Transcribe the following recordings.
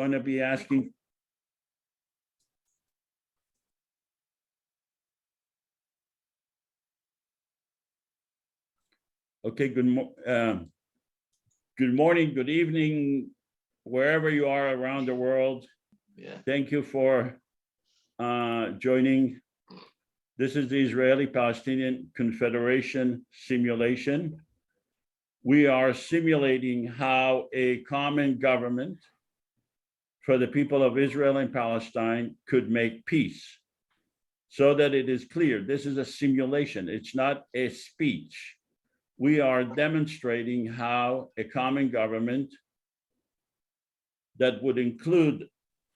going to be asking. Okay, good morning, good evening, wherever you are around the world. Yeah. Thank you for joining. This is the Israeli-Palestinian Confederation simulation. We are simulating how a common government for the people of Israel and Palestine could make peace. So that it is clear, this is a simulation, it's not a speech. We are demonstrating how a common government that would include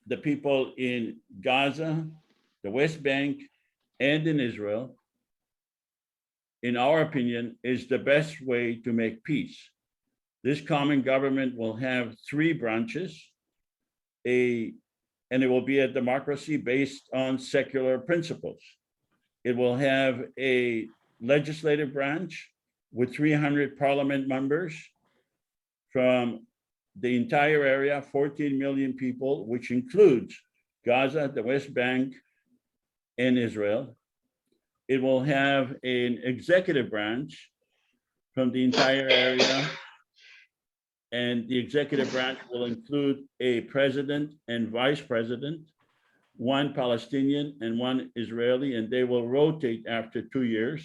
the people in Gaza, the West Bank, and in Israel, in our opinion, is the best way to make peace. This common government will have three branches, and it will be a democracy based on secular principles. It will have a legislative branch with 300 parliament members from the entire area, 14 million people, which includes Gaza, the West Bank, and Israel. It will have an executive branch from the entire area, and the executive branch will include a president and vice president, one Palestinian and one Israeli, and they will rotate after 2 years.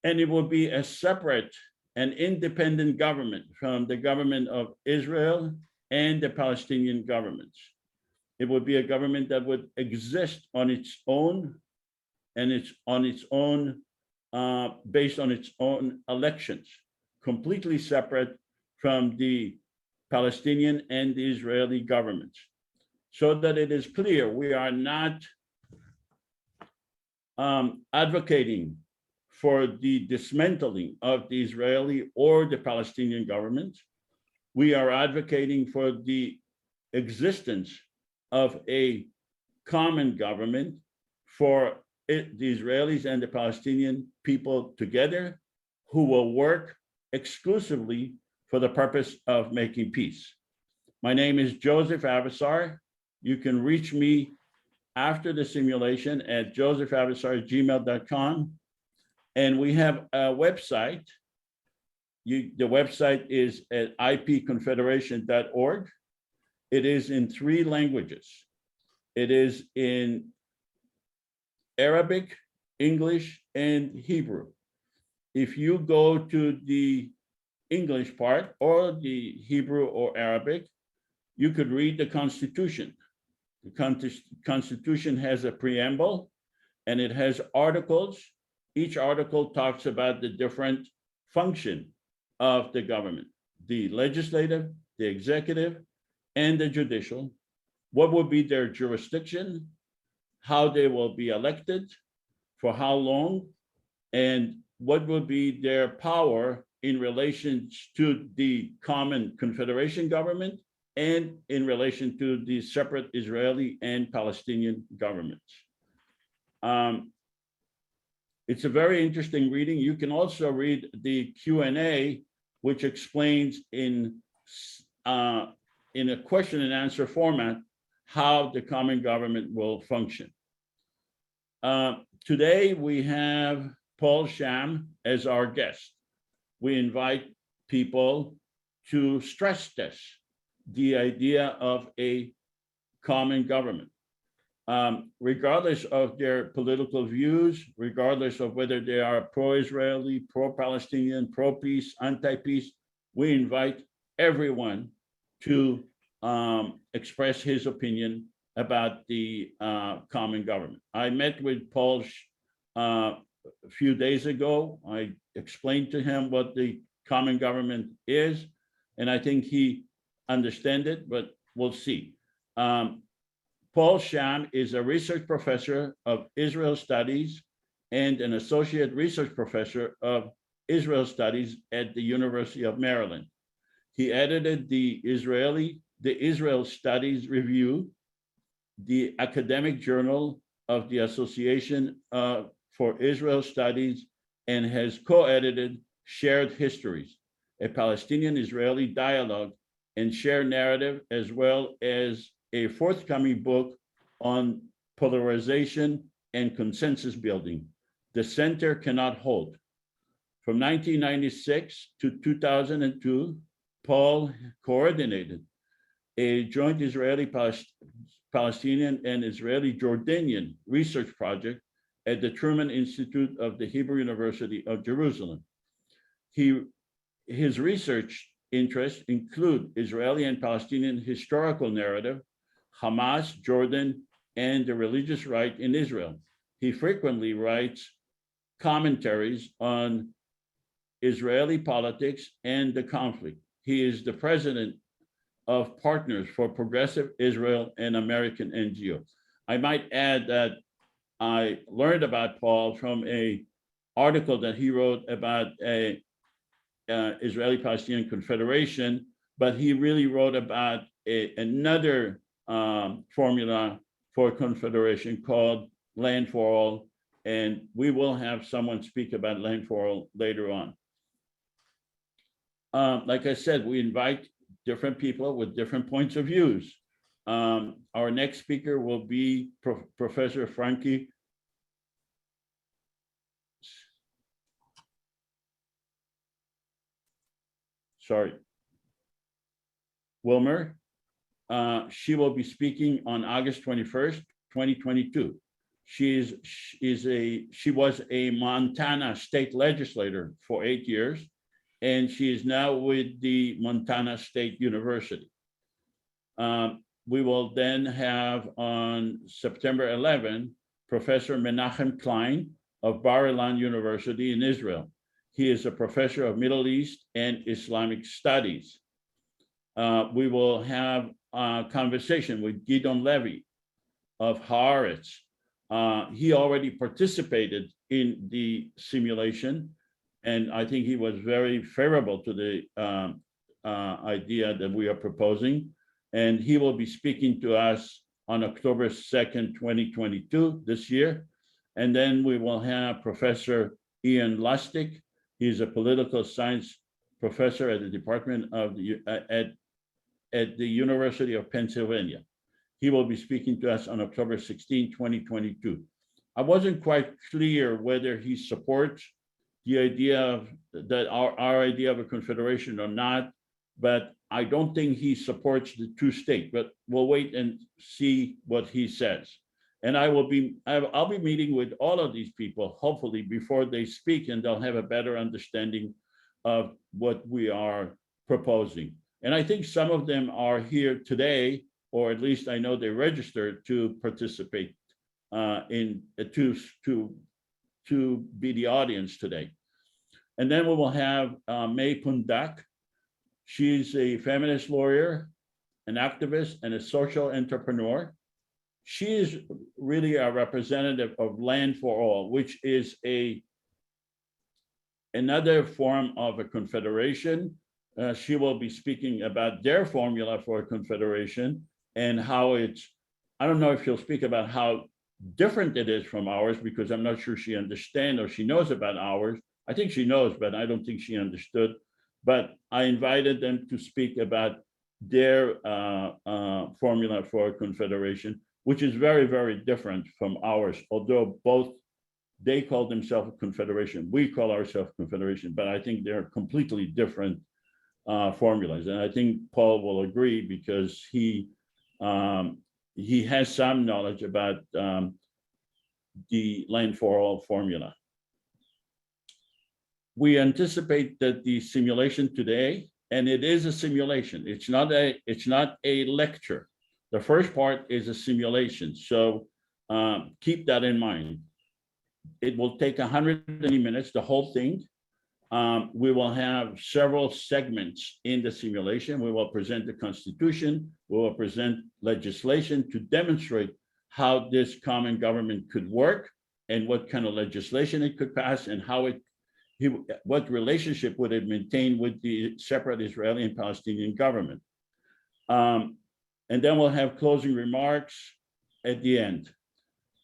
And it will be a separate and independent government from the government of Israel and the Palestinian governments. It would be a government that would exist on its own, and it's on its own, based on its own elections, completely separate from the Palestinian and the Israeli governments. So that it is clear, we are not advocating for the dismantling of the Israeli or the Palestinian government. We are advocating for the existence of a common government for the Israelis and the Palestinian people together, who will work exclusively for the purpose of making peace. My name is Joseph Avasar. You can reach me after the simulation at josephavassar@gmail.com. And we have a website. The website is at ipconfederation.org. It is in 3 languages. It is in Arabic, English, and Hebrew. If you go to the English part or the Hebrew or Arabic, you could read the Constitution. The Constitution has a preamble and it has articles. Each article talks about the different function of the government, the legislative, the executive, and the judicial, what will be their jurisdiction, how they will be elected, for how long, and what will be their power in relation to the common Confederation government and in relation to the separate Israeli and Palestinian governments. It's a very interesting reading. You can also read the Q&A, which explains in a question and answer format how the common government will function. Today, we have Paul SCHAM as our guest. We invite people to stress test the idea of a common government. Regardless of their political views, regardless of whether they are pro-Israeli, pro-Palestinian, pro-peace, anti-peace, we invite everyone to express his opinion about the common government. I met with Paul a few days ago. I explained to him what the common government is, and I think he understands it, but we'll see. Paul SCHAM is a research professor of Israel Studies and an associate research professor of Israel Studies at the University of Maryland. He edited the Israel Studies Review, the academic journal of the Association for Israel Studies, and has co-edited Shared Histories, a Palestinian-Israeli dialogue and shared narrative, as well as a forthcoming book on polarization and consensus building. The Center Cannot Hold. From 1996 to 2002, Paul coordinated a joint Israeli-Palestinian and Israeli-Jordanian research project at the Truman Institute of the Hebrew University of Jerusalem. His research interests include Israeli and Palestinian historical narrative, Hamas, Jordan, and the religious right in Israel. He frequently writes commentaries on Israeli politics and the conflict. He is the president of Partners for Progressive Israel, an American NGO. I might add that I learned about Paul from an article that he wrote about a Israeli-Palestinian Confederation, but he really wrote about another formula for confederation called Land for All, and we will have someone speak about Land for All later on. Like I said, we invite different people with different points of views. Our next speaker will be Professor Frankie Wilmer. She will be speaking on August 21st, 2022. She was a Montana state legislator for 8 years, and she is now with the Montana State University. We will then have on September 11, Professor Menachem Klein of Bar-Ilan University in Israel. He is a professor of Middle East and Islamic Studies. We will have a conversation with Gidon Levy of Haaretz. He already participated in the simulation, and I think he was very favorable to the idea that we are proposing. And he will be speaking to us on October 2nd, 2022, this year. And then we will have Professor Ian Lustig. He's a political science professor at the Department of at the University of Pennsylvania. He will be speaking to us on October 16, 2022. I wasn't quite clear whether he supports the idea of that our idea of a confederation or not, but I don't think he supports the two-state, but we'll wait and see what he says. And I'll be meeting with all of these people, hopefully before they speak, and they'll have a better understanding of what we are proposing. And I think some of them are here today, or at least I know they registered to participate to be the audience today. And then we will have May Pundak. She's a feminist lawyer, an activist, and a social entrepreneur. She is really a representative of Land for All, which is another form of a confederation. She will be speaking about their formula for a confederation and how it's, I don't know if she'll speak about how different it is from ours, because I'm not sure she understands or she knows about ours. I think she knows, but I don't think she understood. But I invited them to speak about their formula for a confederation, which is very, very different from ours, although both they call themselves a confederation. We call ourselves confederation, but I think they're completely different formulas. And I think Paul will agree because he has some knowledge about the Land for All formula. We anticipate that the simulation today, and it is a simulation, it's not a lecture. The first part is a simulation, so keep that in mind. It will take 120 minutes, the whole thing. We will have several segments in the simulation. We will present the Constitution. We will present legislation to demonstrate how this common government could work and what kind of legislation it could pass and how what relationship would it maintain with the separate Israeli and Palestinian government. And then we'll have closing remarks at the end.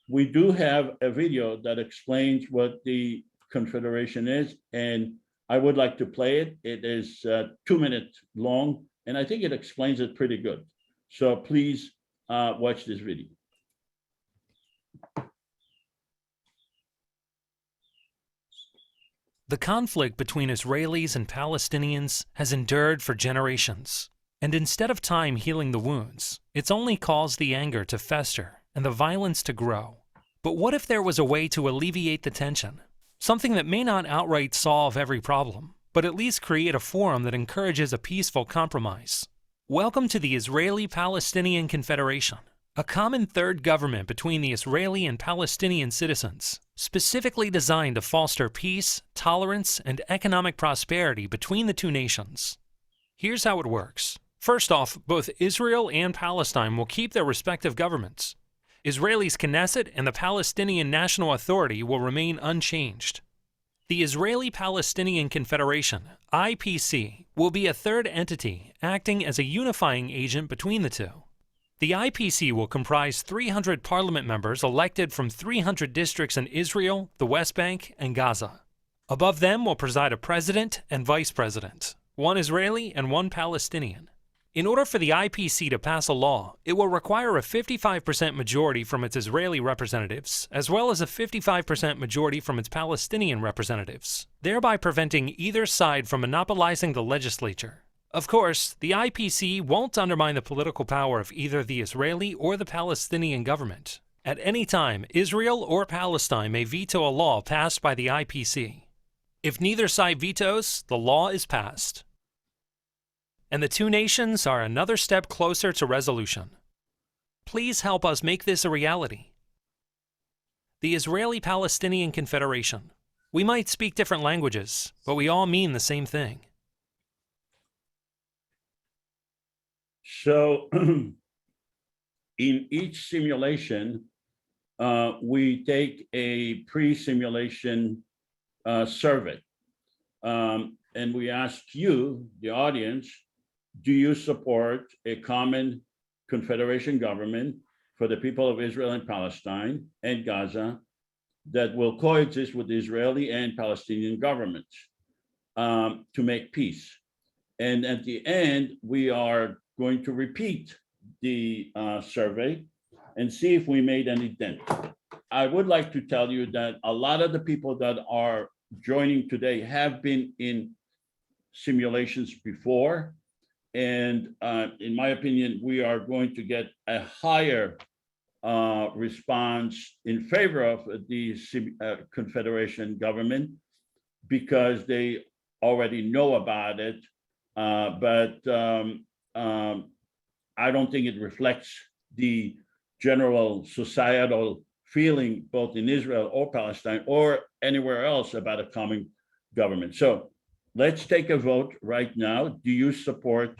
We do have a video that explains what the Confederation is, and I would like to play it. It is 2 minutes long, And I think it explains it pretty good. So please watch this video. The conflict between Israelis and Palestinians has endured for generations. And instead of time healing the wounds, it's only caused the anger to fester and the violence to grow. But what if there was a way to alleviate the tension? Something that may not outright solve every problem, but at least create a forum that encourages a peaceful compromise. Welcome to the Israeli-Palestinian Confederation, a common third government between the Israeli and Palestinian citizens, specifically designed to foster peace, tolerance, and economic prosperity between the two nations. Here's how it works. First off, both Israel and Palestine will keep their respective governments. Israel's Knesset and the Palestinian National Authority will remain unchanged. The Israeli-Palestinian Confederation, IPC, will be a third entity acting as a unifying agent between the two. The IPC will comprise 300 parliament members elected from 300 districts in Israel, the West Bank, and Gaza. Above them will preside a president and vice president, one Israeli and one Palestinian. In order for the IPC to pass a law, it will require a 55% majority from its Israeli representatives, as well as a 55% majority from its Palestinian representatives, thereby preventing either side from monopolizing the legislature. Of course, the IPC won't undermine the political power of either the Israeli or the Palestinian government. At any time, Israel or Palestine may veto a law passed by the IPC. If neither side vetoes, the law is passed. And the two nations are another step closer to resolution. Please help us make this a reality. The Israeli-Palestinian Confederation. We might speak different languages, but we all mean the same thing. So in each simulation, we take a pre-simulation survey. And we ask you, the audience, do you support a common confederation government for the people of Israel and Palestine and Gaza that will coexist with the Israeli and Palestinian governments to make peace? And at the end, we are going to repeat the survey and see if we made any dent. I would like to tell you that a lot of the people that are joining today have been in simulations before. And in my opinion, we are going to get a higher response in favor of the Confederation government because they already know about it. But I don't think it reflects the general societal feeling both in Israel or Palestine or anywhere else about a common government. So let's take a vote right now. Do you support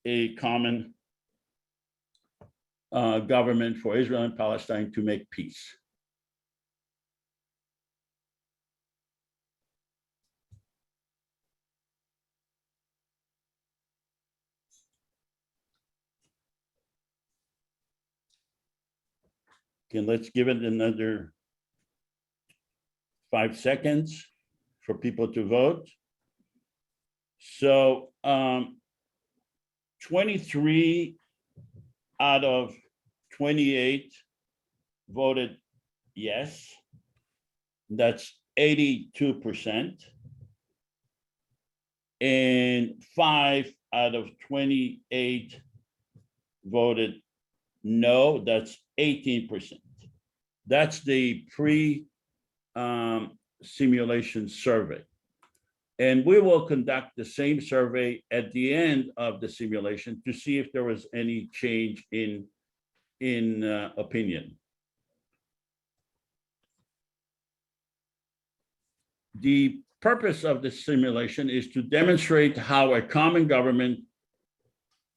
a common government for Israel and Palestine to make peace? Okay, let's give it another 5 seconds for people to vote. So 23 out of 28 voted yes. That's 82%. And 5 out of 28 voted no. That's 18%. That's the pre-simulation survey. And we will conduct the same survey at the end of the simulation to see if there was any change in opinion. The purpose of the simulation is to demonstrate how a common government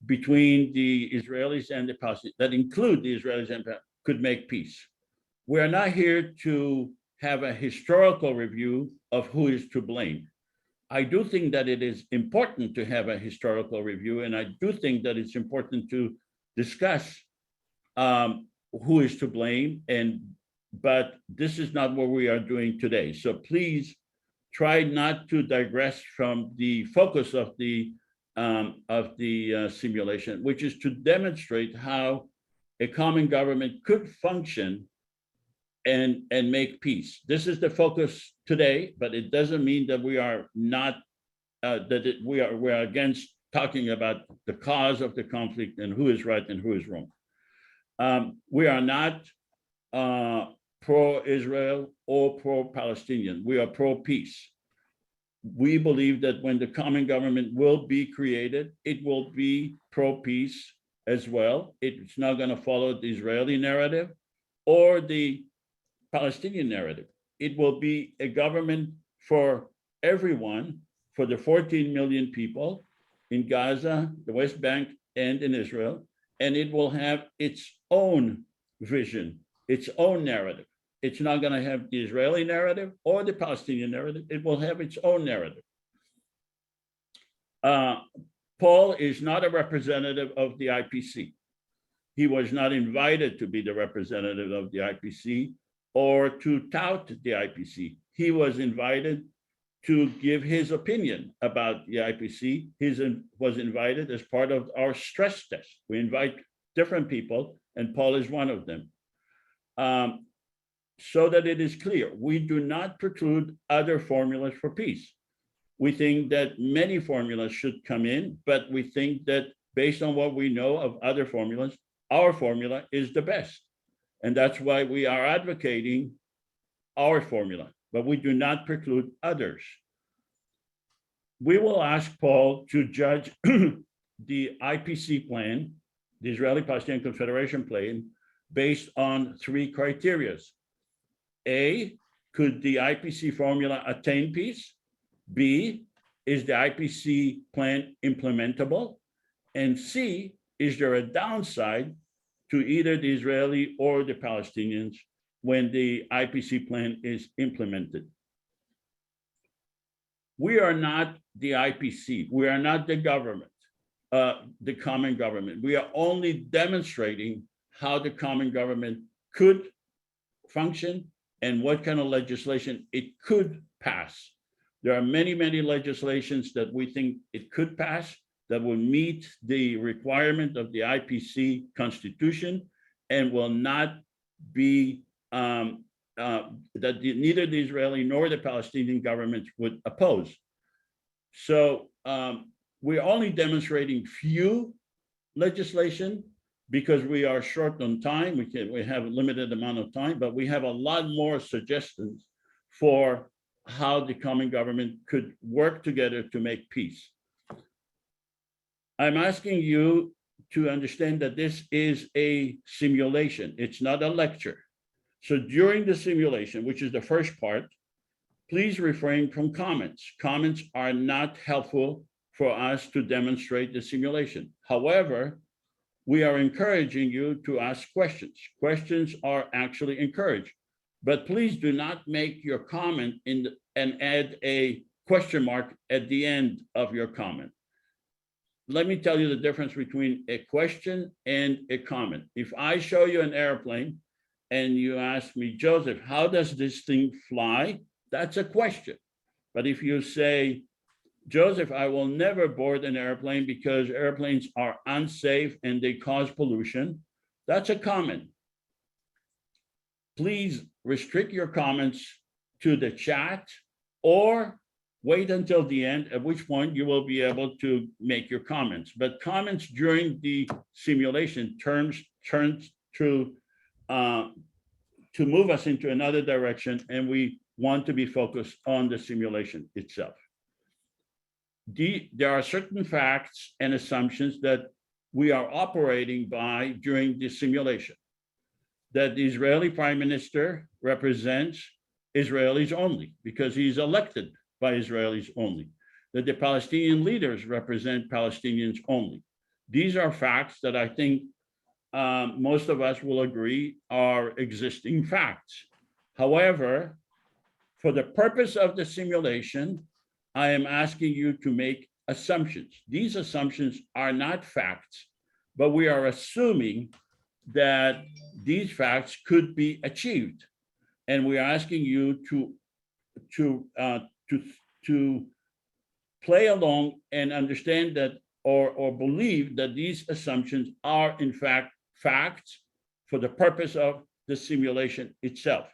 between the Israelis and the Palestinians, that include the Israelis and Palestinians, could make peace. We are not here to have a historical review of who is to blame. I do think that it is important to have a historical review, and I do think that it's important to discuss who is to blame, but this is not what we are doing today. So please try not to digress from the focus of the of the simulation, which is to demonstrate how a common government could function and make peace. This is the focus today, but it doesn't mean that we are not we are against talking about the cause of the conflict and who is right and who is wrong. We are not pro-Israel or pro-Palestinian. We are pro-peace. We believe that when the common government will be created, it will be pro-peace as well. It's not going to follow the Israeli narrative or the Palestinian narrative. It will be a government for everyone, for the 14 million people in Gaza, the West Bank, and in Israel, and it will have its own vision, its own narrative. It's not going to have the Israeli narrative or the Palestinian narrative. It will have its own narrative. Paul is not a representative of the IPC. He was not invited to be the representative of the IPC or to tout the IPC. He was invited to give his opinion about the IPC. He was invited as part of our stress test. We invite different people, and Paul is one of them. So that it is clear, we do not preclude other formulas for peace. We think that many formulas should come in, but we think that based on what we know of other formulas, our formula is the best. And that's why we are advocating our formula, but we do not preclude others. We will ask Paul to judge the IPC plan, the Israeli-Palestinian Confederation plan, based on 3 criteria. A, could the IPC formula attain peace? B, is the IPC plan implementable? And C, is there a downside to either the Israeli or the Palestinians when the IPC plan is implemented? We are not the IPC. We are not the government, the common government. We are only demonstrating how the common government could function and what kind of legislation it could pass. There are many, many legislations that we think it could pass that will meet the requirement of the IPC constitution and will not be, that neither the Israeli nor the Palestinian governments would oppose. So we're only demonstrating few legislation because we are short on time. We have a limited amount of time, but we have a lot more suggestions for how the common government could work together to make peace. I'm asking you to understand that this is a simulation. It's not a lecture. So during the simulation, which is the first part, please refrain from comments. Comments are not helpful for us to demonstrate the simulation. However, we are encouraging you to ask questions. Questions are actually encouraged, but please do not make your comment and add a question mark at the end of your comment. Let me tell you the difference between a question and a comment. If I show you an airplane and you ask me, Joseph, how does this thing fly? That's a question. But if you say, Joseph, I will never board an airplane because airplanes are unsafe and they cause pollution, that's a comment. Please restrict your comments to the chat or wait until the end, at which point you will be able to make your comments. But comments during the simulation turns to move us into another direction, and we want to be focused on the simulation itself. There are certain facts and assumptions that we are operating by during the simulation. That the Israeli prime minister represents Israelis only because he's elected by Israelis only. That the Palestinian leaders represent Palestinians only. These are facts that I think most of us will agree are existing facts. However, for the purpose of the simulation, I am asking you to make assumptions. These assumptions are not facts, but we are assuming that these facts could be achieved. And we are asking you to play along and understand that or believe that these assumptions are in fact facts for the purpose of the simulation itself.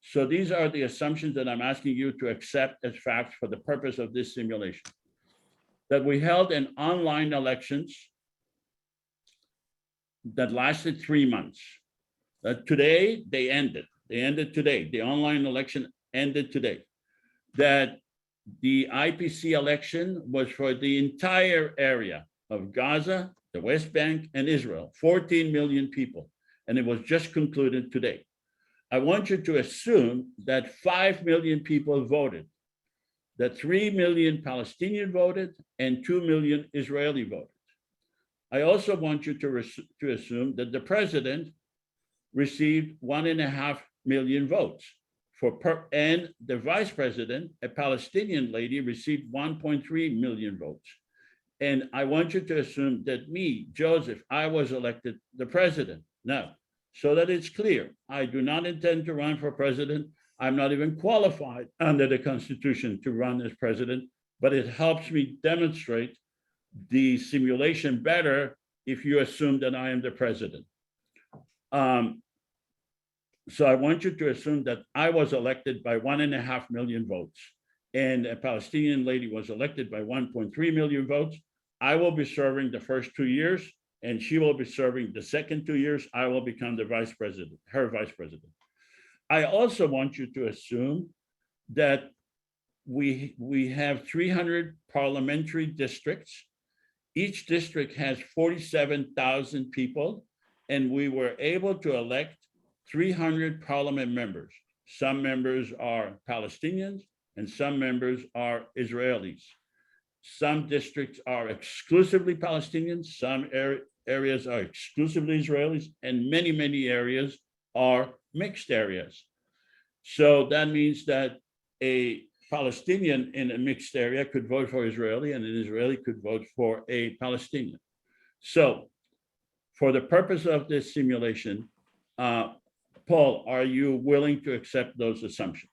So these are the assumptions that I'm asking you to accept as facts for the purpose of this simulation. That we held an online elections that lasted 3 months. Today, they ended. They ended today. The online election ended today. That the IPC election was for the entire area of Gaza, the West Bank, and Israel, 14 million people. And it was just concluded today. I want you to assume that 5 million people voted, that 3 million Palestinian voted, and 2 million Israeli voted. I also want you to assume that the president received 1.5 million votes, and the vice president, a Palestinian lady, received 1.3 million votes. And I want you to assume that me, Joseph, I was elected the president. Now, so that it's clear, I do not intend to run for president. I'm not even qualified under the Constitution to run as president, but it helps me demonstrate the simulation better if you assume that I am the president. So I want you to assume that I was elected by 1.5 million votes, and a Palestinian lady was elected by 1.3 million votes. I will be serving the first 2 years, and she will be serving the second 2 years. I will become the vice president, her vice president. I also want you to assume that we have 300 parliamentary districts. Each district has 47,000 people, and we were able to elect 300 parliament members. Some members are Palestinians and some members are Israelis. Some districts are exclusively Palestinians, some areas are exclusively Israelis, and many, many areas are mixed areas. So that means that a Palestinian in a mixed area could vote for Israeli, and an Israeli could vote for a Palestinian. So for the purpose of this simulation, Paul, are you willing to accept those assumptions?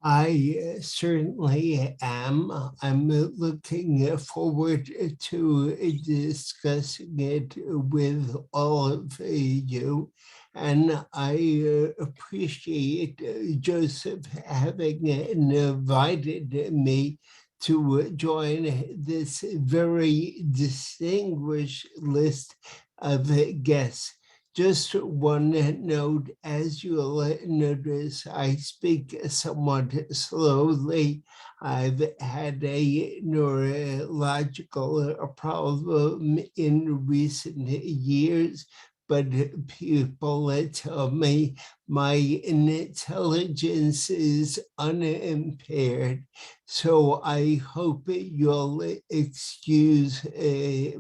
I certainly am. I'm looking forward to discussing it with all of you. And I appreciate Joseph having invited me to join this very distinguished list of guests. Just one note, as you'll notice, I speak somewhat slowly. I've had a neurological problem in recent years, but people tell me my intelligence is unimpaired. So I hope you'll excuse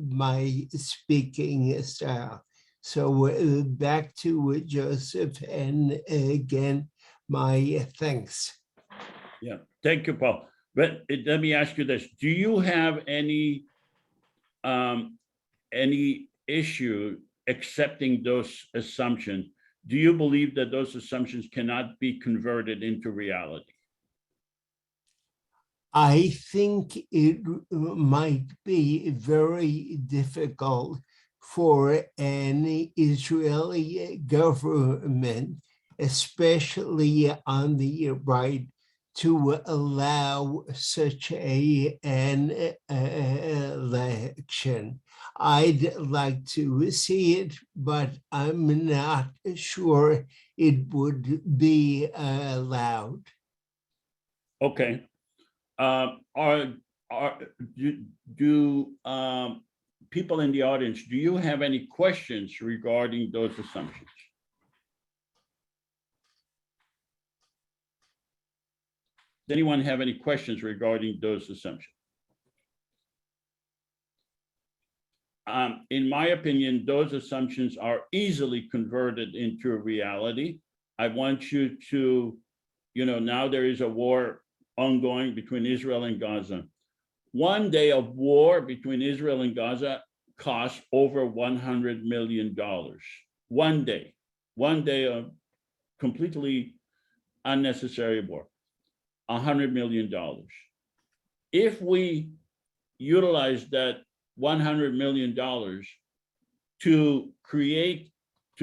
my speaking style. So back to Joseph, and again, my thanks. Yeah, thank you, Paul. But let me ask you this: do you have any issue accepting those assumptions? Do you believe that those assumptions cannot be converted into reality? I think it might be very difficult for an Israeli government, especially on the right, to allow such an election. I'd like to see it, but I'm not sure it would be allowed. Okay. People in the audience, do you have any questions regarding those assumptions? Does anyone have any questions regarding those assumptions? In my opinion, those assumptions are easily converted into reality. I want you to, now there is a war ongoing between Israel and Gaza. One day of war between Israel and Gaza costs over $100 million. One day of completely unnecessary war, $100 million. If we, utilize that $100 million to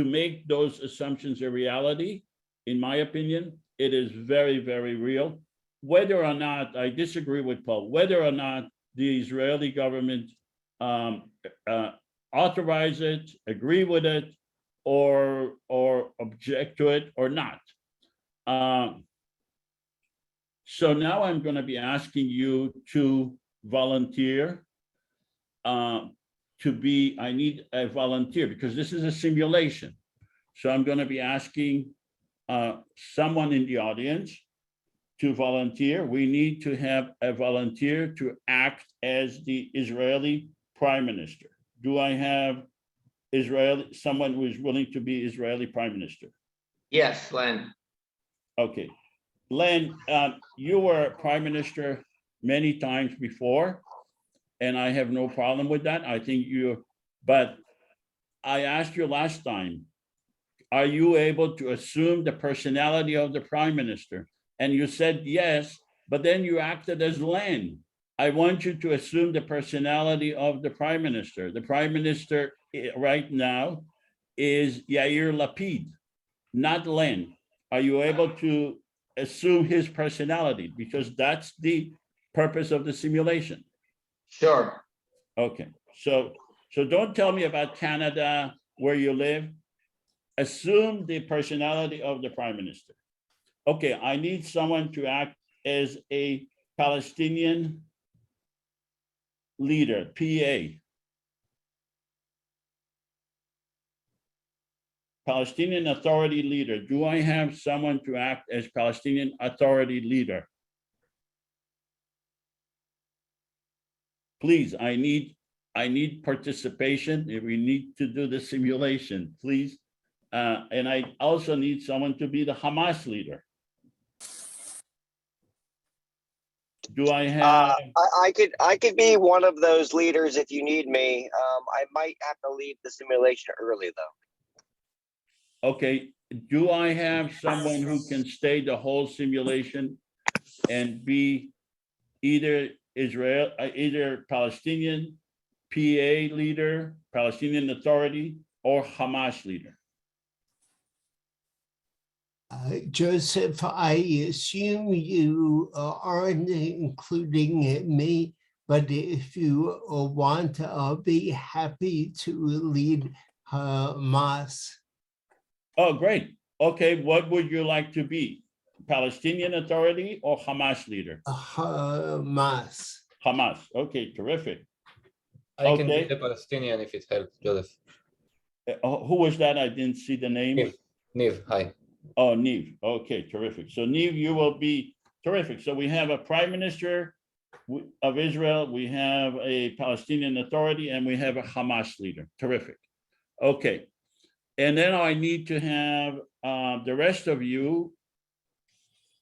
make those assumptions a reality, in my opinion, it is very, very real. Whether or not, I disagree with Paul, whether or not the Israeli government authorize it, agree with it, or object to it or not. So now I'm going to be asking you to volunteer I need a volunteer because this is a simulation. So I'm going to be asking someone in the audience to volunteer. We need to have a volunteer to act as the Israeli Prime Minister. Do I have someone who is willing to be Israeli Prime Minister? Yes, Len. Okay. Len, you were Prime Minister many times before, and I have no problem with that. I think but I asked you last time, are you able to assume the personality of the Prime Minister? And you said yes, but then you acted as Len. I want you to assume the personality of the Prime Minister. The Prime Minister right now is Yair Lapid, not Len. Are you able to assume his personality? Because that's the purpose of the simulation. Sure. Okay, so don't tell me about Canada, where you live. Assume the personality of the Prime Minister. Okay, I need someone to act as a Palestinian leader, PA. Palestinian Authority leader. Do I have someone to act as Palestinian Authority leader? Please, I need participation. If we need to do the simulation, please. And I also need someone to be the Hamas leader. Do I have? I could be one of those leaders if you need me. I might have to leave the simulation early though. Okay, do I have someone who can stay the whole simulation and be either either Palestinian PA leader, Palestinian Authority, or Hamas leader? Joseph, I assume you aren't including me, but if you want, I'll be happy to lead Hamas. Oh, great. Okay, what would you like to be? Palestinian Authority or Hamas leader? Hamas. Hamas. Okay, terrific. I can Okay. be the Palestinian if it helps, Joseph. Who was that? I didn't see the name. Niv, hi. Oh, Neve. Okay, terrific. So Neve, you will be terrific. So we have a Prime Minister of Israel, we have a Palestinian Authority, and we have a Hamas leader. Terrific. Okay. And then I need to have the rest of you,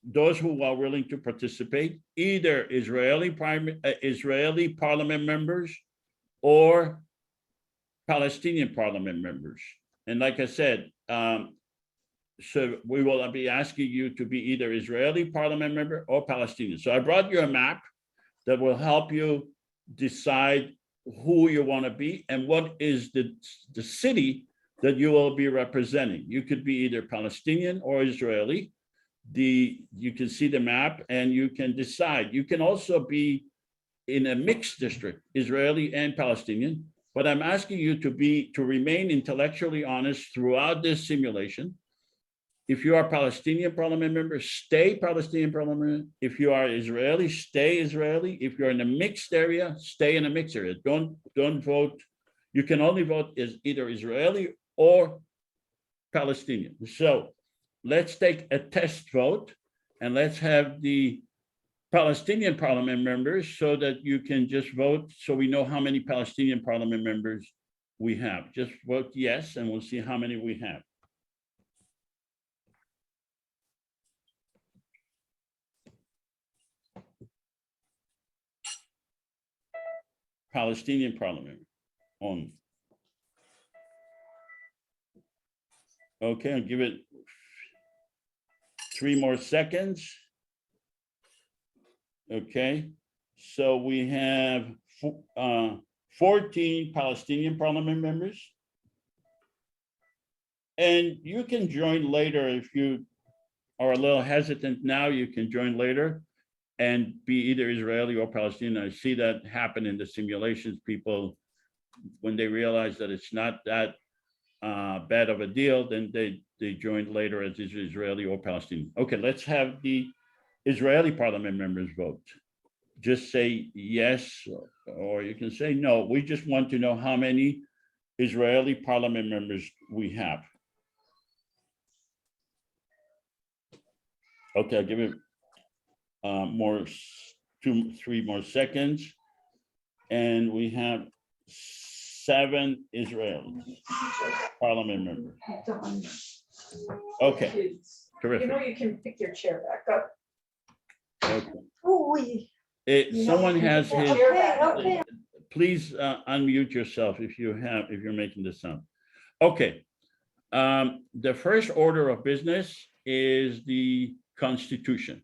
those who are willing to participate, either Israeli parliament members or Palestinian parliament members. And like I said, so we will be asking you to be either Israeli parliament member or Palestinian. So I brought you a map that will help you decide who you want to be and what is the city that you will be representing. You could be either Palestinian or Israeli. You can see the map and you can decide. You can also be in a mixed district, Israeli and Palestinian, but I'm asking you to remain intellectually honest throughout this simulation. If you are Palestinian parliament member, stay Palestinian parliament. If you are Israeli, stay Israeli. If you're in a mixed area, stay in a mixed area. Don't vote. You can only vote as either Israeli or Palestinian. So let's take a test vote and let's have the Palestinian parliament members so that you can just vote so we know how many Palestinian parliament members we have. Just vote yes and we'll see how many we have. Palestinian parliament on. Okay, I'll give it 3 more seconds. Okay, so we have 14 Palestinian parliament members. And you can join later if you are a little hesitant now, you can join later and be either Israeli or Palestinian. I see that happen in the simulations. People, when they realize that it's not that bad of a deal, then they join later as Israeli or Palestinian. Okay, let's have the Israeli parliament members vote. Just say yes, or you can say no. We just want to know how many Israeli parliament members we have. Okay, I'll give it three more seconds. And we have 7 Israeli parliament members. Okay, terrific. You can pick your chair back up. Okay. Someone has his, Okay. please unmute yourself if you're making the sound. Okay. The first order of business is the Constitution.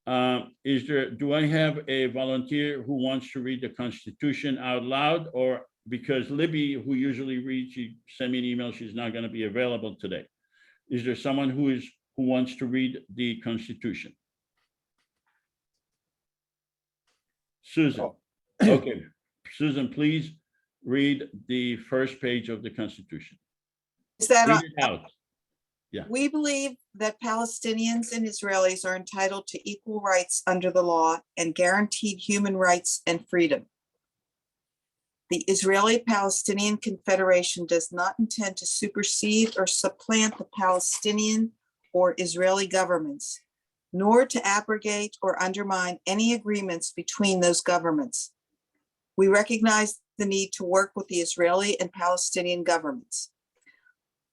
Do I have a volunteer who wants to read the Constitution out loud? Or because Libby, who usually reads, she sent me an email, she's not going to be available today. Is there someone who wants to read the Constitution? Susan. Okay, Susan, please read the first page of the Constitution. Is that Read it out. We believe that Palestinians and Israelis are entitled to equal rights under the law and guaranteed human rights and freedom. The Israeli-Palestinian Confederation does not intend to supersede or supplant the Palestinian or Israeli governments, nor to abrogate or undermine any agreements between those governments. We recognize the need to work with the Israeli and Palestinian governments.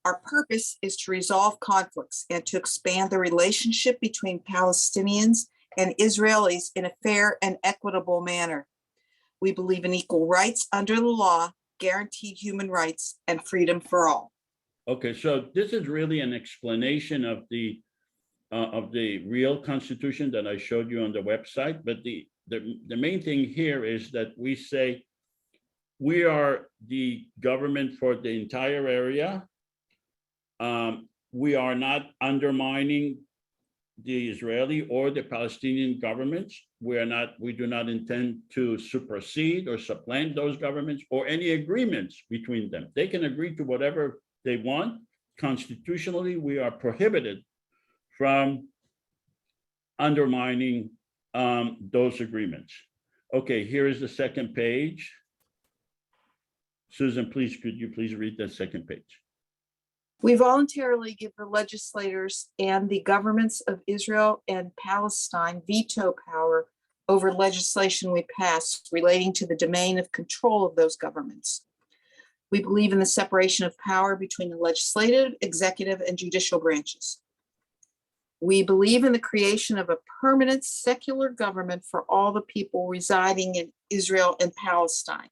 Our purpose is to resolve conflicts and to expand the relationship between Palestinians and Israelis in a fair and equitable manner. We believe in equal rights under the law, guaranteed human rights, and freedom for all. Okay, so this is really an explanation of the real Constitution that I showed you on the website. But the main thing here is that we say we are the government for the entire area. We are not undermining the Israeli or the Palestinian governments. We do not intend to supersede or supplant those governments or any agreements between them. They can agree to whatever they want. Constitutionally, we are prohibited from undermining those agreements. Okay, here is the second page. Susan, please, could you please read that second page? We voluntarily give the legislators and the governments of Israel and Palestine veto power over legislation we pass relating to the domain of control of those governments. We believe in the separation of power between the legislative, executive, and judicial branches. We believe in the creation of a permanent secular government for all the people residing in Israel and Palestine.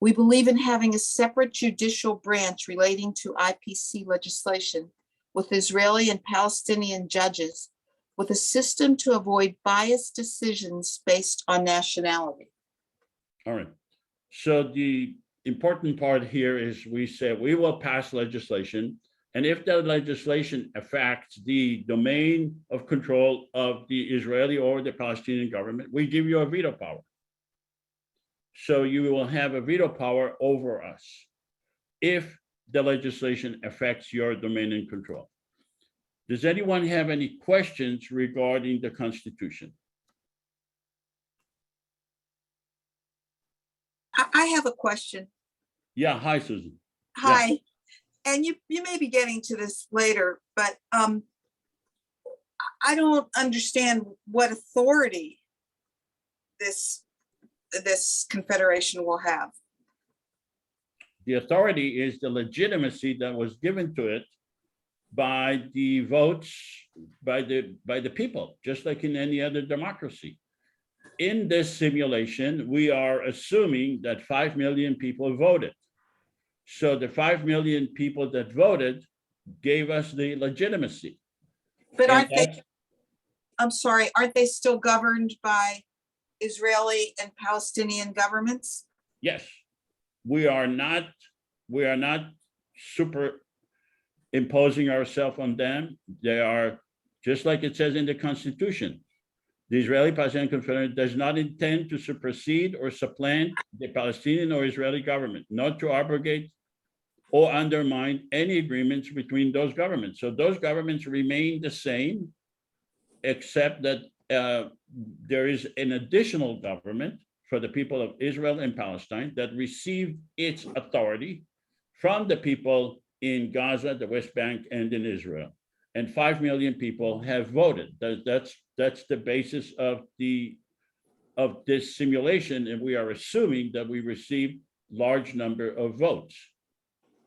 We believe in having a separate judicial branch relating to IPC legislation with Israeli and Palestinian judges, with a system to avoid biased decisions based on nationality. All right. So the important part here is we say we will pass legislation, and if that legislation affects the domain of control of the Israeli or the Palestinian government, we give you a veto power. So you will have a veto power over us if the legislation affects your domain and control. Does anyone have any questions regarding the Constitution? I have a question. Yeah, hi, Susan. Hi, and you may be getting to this later, but I don't understand what authority this confederation will have. The authority is the legitimacy that was given to it by the votes by the people, just like in any other democracy. In this simulation, we are assuming that 5 million people voted. So the 5 million people that voted gave us the legitimacy. But And aren't they, I'm sorry, aren't they still governed by Israeli and Palestinian governments? Yes, we are not superimposing ourselves on them. They are, just like it says in the Constitution, the Israeli-Palestinian Confederation does not intend to supersede or supplant the Palestinian or Israeli government, not to abrogate or undermine any agreements between those governments. So those governments remain the same, except that there is an additional government for the people of Israel and Palestine that received its authority from the people in Gaza, the West Bank, and in Israel. And 5 million people have voted. That's the basis of this simulation, and we are assuming that we received large number of votes,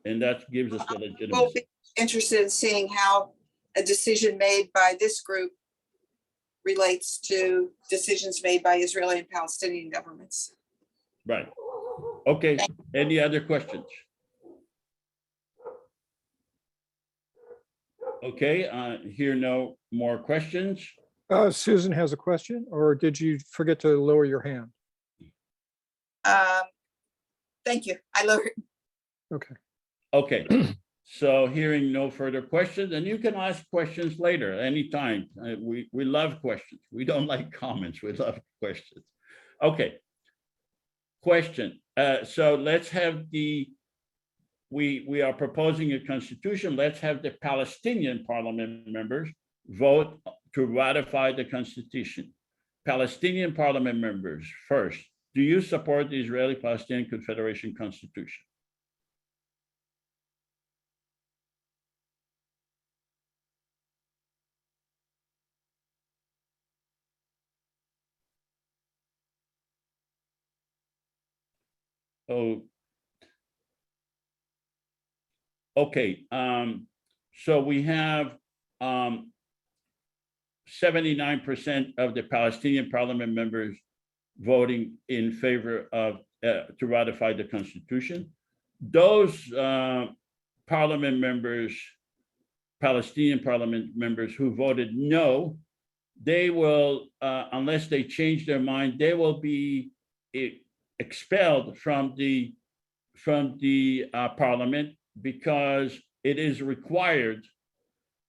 and that gives us the We'll legitimacy. be interested in seeing how a decision made by this group relates to decisions made by Israeli and Palestinian governments. Right. Okay. Any other questions? Okay. Hear no more questions. Susan has a question, or did you forget to lower your hand? Thank you. I lowered. Okay. Okay. So hearing no further questions, and you can ask questions later, anytime. We love questions. We don't like comments. We love questions. Okay. Question. So let's have we are proposing a constitution. Let's have the Palestinian parliament members vote to ratify the constitution. Palestinian parliament members, first, do you support the Israeli-Palestinian Confederation constitution? Oh, okay. So we have 79% of the Palestinian parliament members voting in favor of to ratify the Constitution. Those parliament members, Palestinian parliament members who voted no, they will, unless they change their mind, they will be expelled from the parliament, because it is required,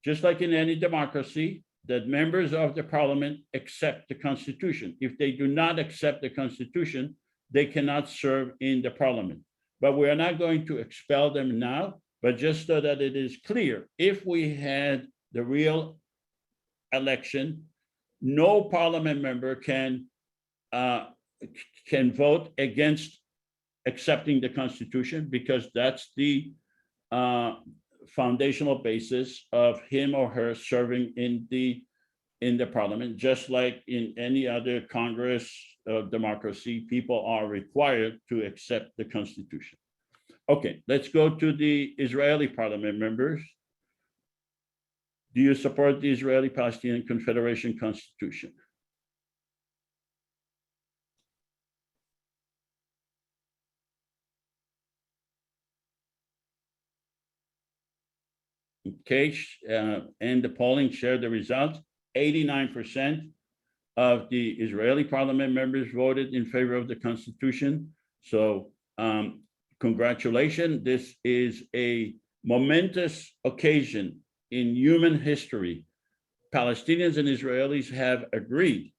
just like in any democracy, that members of the parliament accept the Constitution. If they do not accept the Constitution, they cannot serve in the parliament. But we are not going to expel them now, but just so that it is clear, if we had the real election, no parliament member can vote against accepting the Constitution, because that's the foundational basis of him or her serving in the parliament. Just like in any other Congress of democracy, people are required to accept the Constitution. Okay, let's go to the Israeli parliament members. Do you support the Israeli-Palestinian Confederation constitution? Okay, and the polling shared the results. 89% of the Israeli parliament members voted in favor of the Constitution. So congratulations. This is a momentous occasion in human history. Palestinians and Israelis have agreed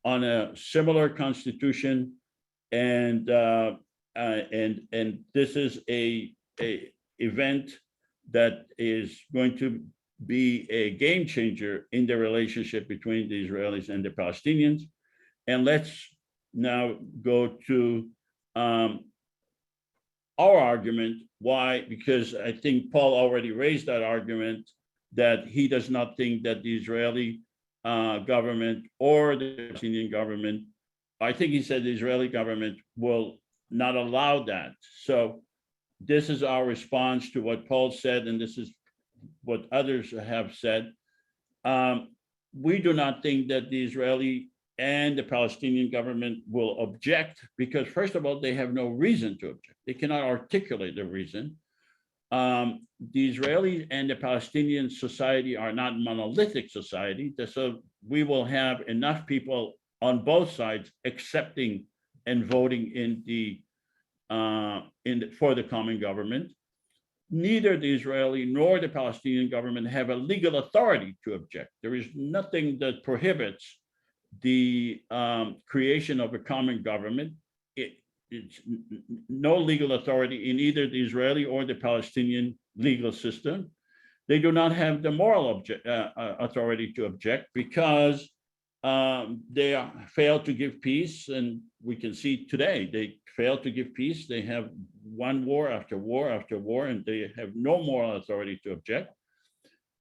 on a similar constitution, and this is a event that is going to be a game changer in the relationship between the Israelis and the Palestinians. And let's now go to our argument. Why? Because I think Paul already raised that argument, that he does not think that the Israeli government or the Palestinian government, I think he said the Israeli government will not allow that. So this is our response to what Paul said, and this is what others have said. We do not think that the Israeli and the Palestinian government will object, because first of all, they have no reason to object. They cannot articulate the reason. The Israeli and the Palestinian society are not monolithic society, so we will have enough people on both sides accepting and voting for the common government. Neither the Israeli nor the Palestinian government have a legal authority to object. There is nothing that prohibits the creation of a common government. It's no legal authority in either the Israeli or the Palestinian legal system. They do not have the moral authority to object because they failed to give peace, and we can see today they failed to give peace. They have one war after war after war, and they have no moral authority to object.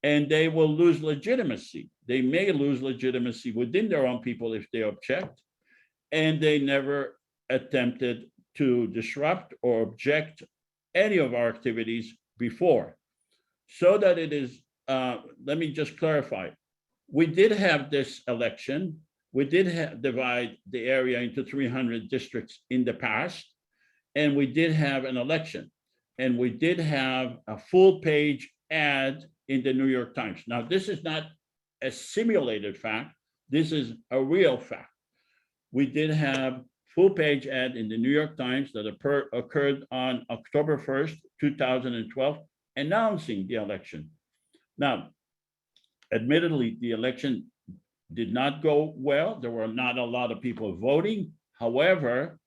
And they will lose legitimacy. They may lose legitimacy within their own people if they object, and they never attempted to disrupt or object any of our activities before. So that it is, let me just clarify. We did have this election. We did divide the area into 300 districts in the past, and we did have an election. And we did have a full page ad in the New York Times. Now, this is not a simulated fact. This is a real fact. We did have full page ad in the New York Times that occurred on October 1st, 2012, announcing the election. Now, admittedly, the election did not go well. There were not a lot of people voting. However,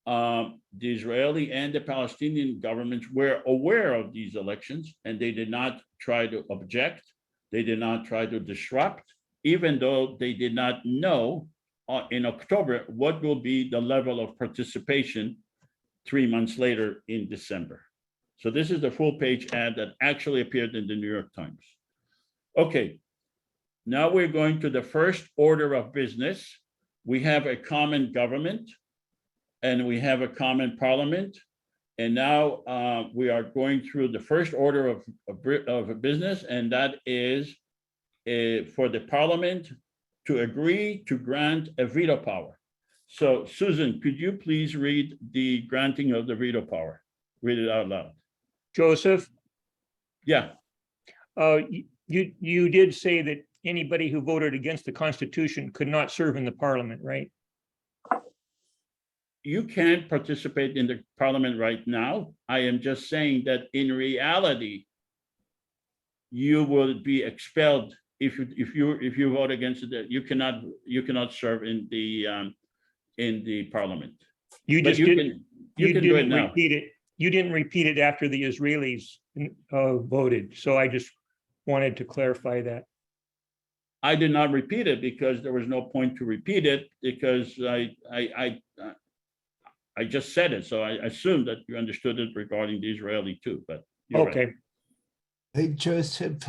the Israeli and the Palestinian governments were aware of these elections, and they did not try to object. They did not try to disrupt, even though they did not know in October what will be the level of participation 3 months later in December. So this is the full page ad that actually appeared in the New York Times. Okay, now we're going to the first order of business. We have a common government and we have a common parliament. And now we are going through the first order of business, and that is for the parliament to agree to grant a veto power. So Susan, could you please read the granting of the veto power? Read it out loud. Joseph, Yeah, you did say that anybody who voted against the Constitution could not serve in the Parliament, right? you can't participate in the parliament right now. I am just saying that in reality, you will be expelled if you vote against it. You cannot serve in the parliament. You But just you didn't. can do it now. repeat it. You didn't repeat it after the Israelis voted. So I just wanted to clarify that. I did not repeat it because there was no point to repeat it, because I just said it. So I assumed that you understood it regarding the Israeli too, but you're right. Okay. Hey, Joseph,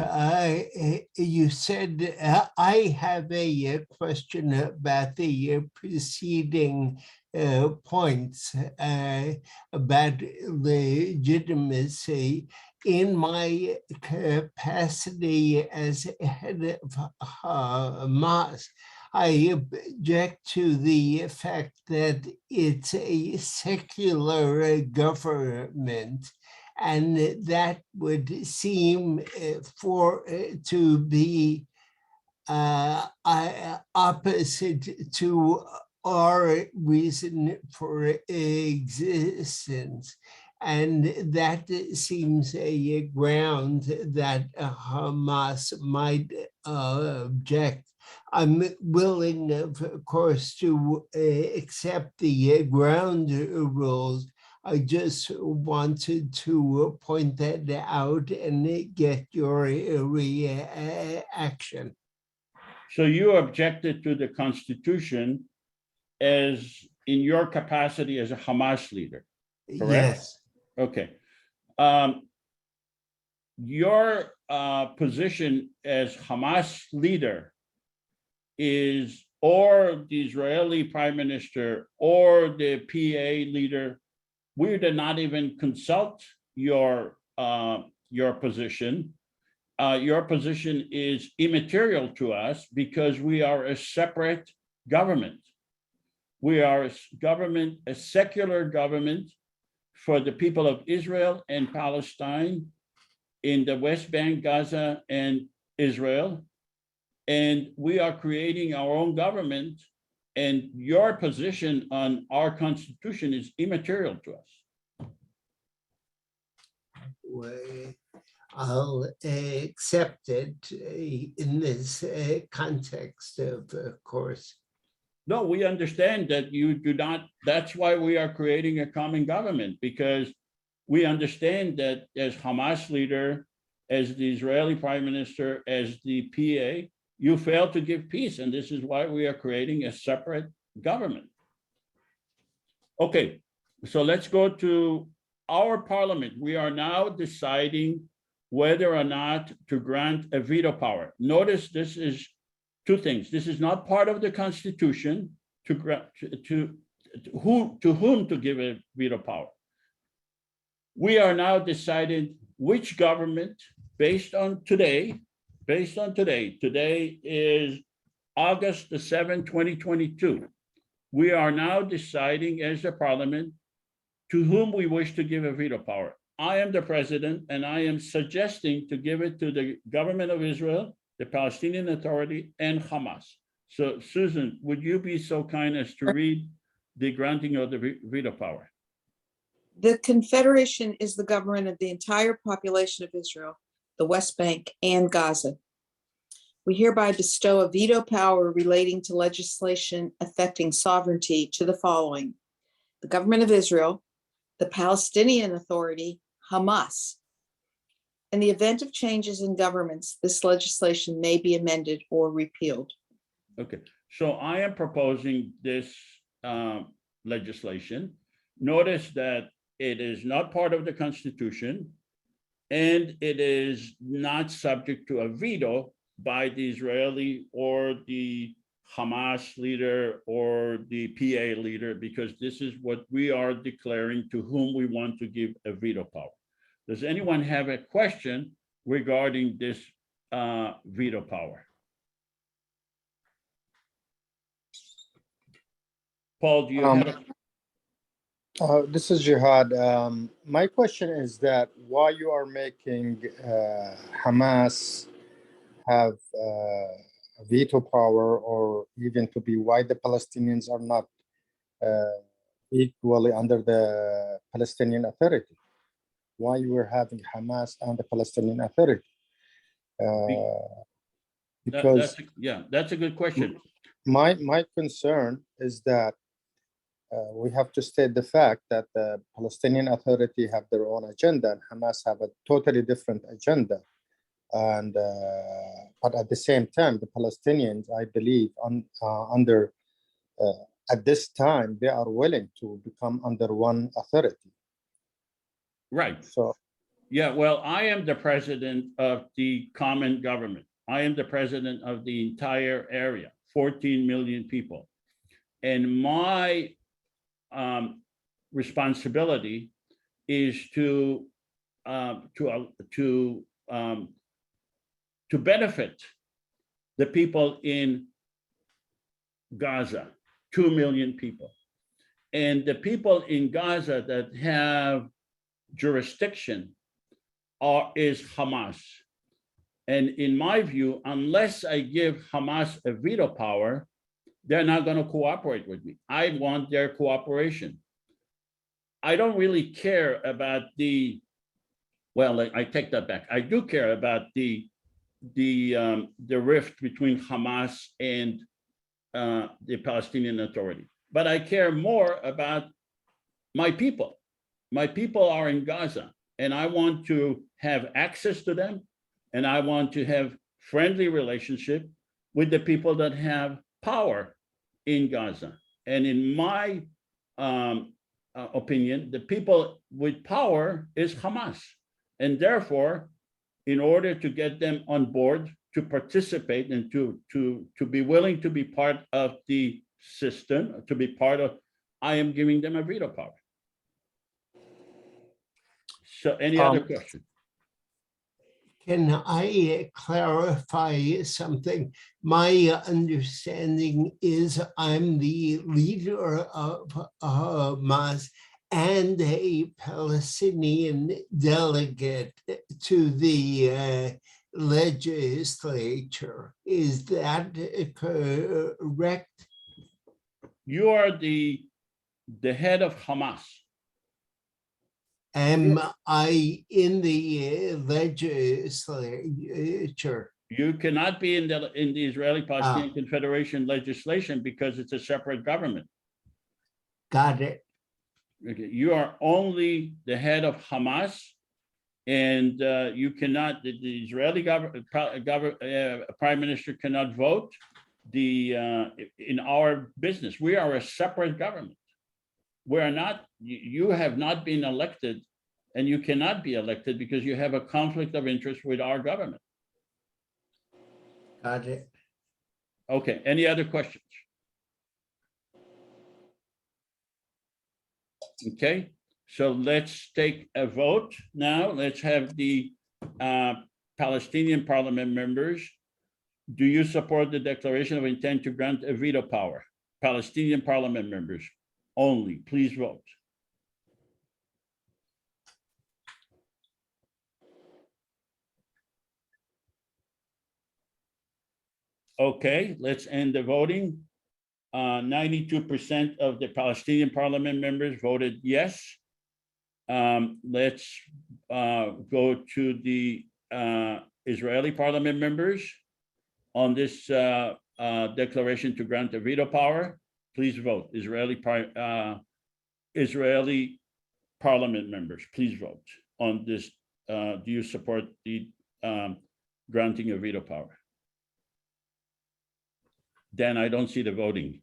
you said, I have a question about the preceding points about legitimacy. In my capacity as head of Hamas, I object to the fact that it's a secular government, and that would seem to be opposite to our reason for existence. And that seems a ground that Hamas might object. I'm willing, of course, to accept the ground rules. I just wanted to point that out and get your reaction. So you objected to the Constitution as in your capacity as a Hamas leader, correct? Yes. Okay. Your position as Hamas leader is, or the Israeli prime minister or the PA leader, we did not even consult your position. Your position is immaterial to us because we are a separate government. We are a government, a secular government for the people of Israel and Palestine in the West Bank, Gaza, and Israel. And we are creating our own government, And your position on our constitution is immaterial to us. Well, I'll accept it in this context, of course. No, we understand that you do not, that's why we are creating a common government, because we understand that as Hamas leader, as the Israeli prime minister, as the PA, you failed to give peace, and this is why we are creating a separate government. Okay, so let's go to our parliament. We are now deciding whether or not to grant a veto power. Notice this is two things. This is not part of the Constitution to whom to give a veto power. We are now deciding which government, based on today, today is August the 7th, 2022. We are now deciding as a parliament to whom we wish to give a veto power. I am the president, and I am suggesting to give it to the government of Israel, the Palestinian Authority, and Hamas. So Susan, would you be so kind as to read the granting of the veto power? The Confederation is the government of the entire population of Israel, the West Bank, and Gaza. We hereby bestow a veto power relating to legislation affecting sovereignty to the following: the government of Israel, the Palestinian Authority, Hamas. In the event of changes in governments, this legislation may be amended or repealed. Okay, so I am proposing this legislation. Notice that it is not part of the Constitution, and it is not subject to a veto by the Israeli or the Hamas leader or the PA leader, because this is what we are declaring to whom we want to give a veto power. Does anyone have a question regarding this veto power? Paul, do you have a This is Jihad. My question is that why you are making Hamas have veto power, or even to be why the Palestinians are not equally under the Palestinian Authority? Why you are having Hamas and the Palestinian Authority? Because that's a good question. my concern is that we have to state the fact that the Palestinian Authority have their own agenda and Hamas have a totally different agenda. And but at the same time, the Palestinians, I believe, at this time, they are willing to become under one authority. Right. So, yeah, well, I am the president of the common government. I am the president of the entire area, 14 million people. And my responsibility is to benefit the people in Gaza, 2 million people. And the people in Gaza that have jurisdiction is Hamas. And in my view, unless I give Hamas a veto power, they're not going to cooperate with me. I want their cooperation. I don't really care about I take that back. I do care about the rift between Hamas and the Palestinian Authority. But I care more about my people. My people are in Gaza, and I want to have access to them, and I want to have friendly relationship with the people that have power in Gaza. And in my opinion, the people with power is Hamas. And therefore, in order to get them on board to participate and to be willing to be part of the system, I am giving them a veto power. So any other question? Can I clarify something? My understanding is I'm the leader of Hamas and a Palestinian delegate to the legislature. Is that correct? You are the head of Hamas. Am I in the legislature? You cannot be in the Israeli-Palestinian Confederation legislation because it's a separate government. Got it. Okay, you are only the head of Hamas, and you cannot. The Israeli prime minister cannot vote in our business. We are a separate government. We are not. You have not been elected, and you cannot be elected because you have a conflict of interest with our government. Got it. Okay. Any other questions? Okay, so let's take a vote now. Let's have the Palestinian parliament members. Do you support the declaration of intent to grant a veto power? Palestinian parliament members only, please vote. Okay, let's end the voting. 92% of the Palestinian parliament members voted yes. Let's go to the Israeli parliament members on this declaration to grant a veto power. Please vote. Israeli parliament members, please vote on this. Do you support the granting a veto power? Dan, I don't see the voting.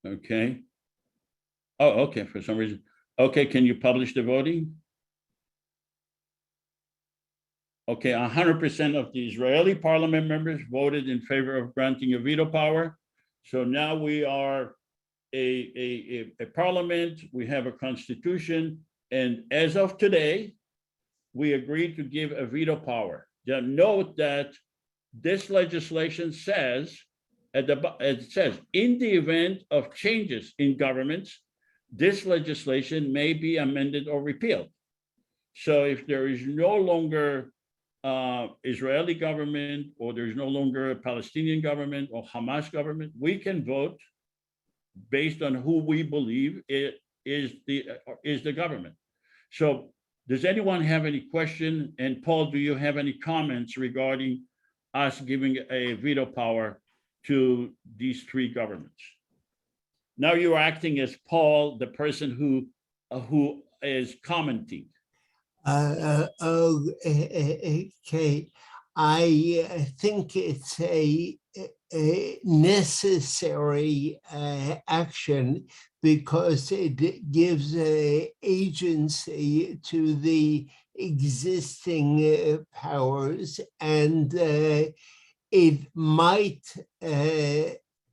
Okay. Oh, okay, for some reason. Okay, can you publish the voting? Okay, 100% of the Israeli parliament members voted in favor of granting a veto power. So now we are a parliament, we have a constitution, and as of today, we agreed to give a veto power. Now, note that this legislation says, it says, in the event of changes in governments, this legislation may be amended or repealed. So if there is no longer Israeli government, or there's no longer a Palestinian government or Hamas government, we can vote based on who we believe it is the government. So does anyone have any question? And Paul, do you have any comments regarding us giving a veto power to these three governments? Now you're acting as Paul, the person who is commenting. Okay, I think it's a necessary action because it gives agency to the existing powers, and it might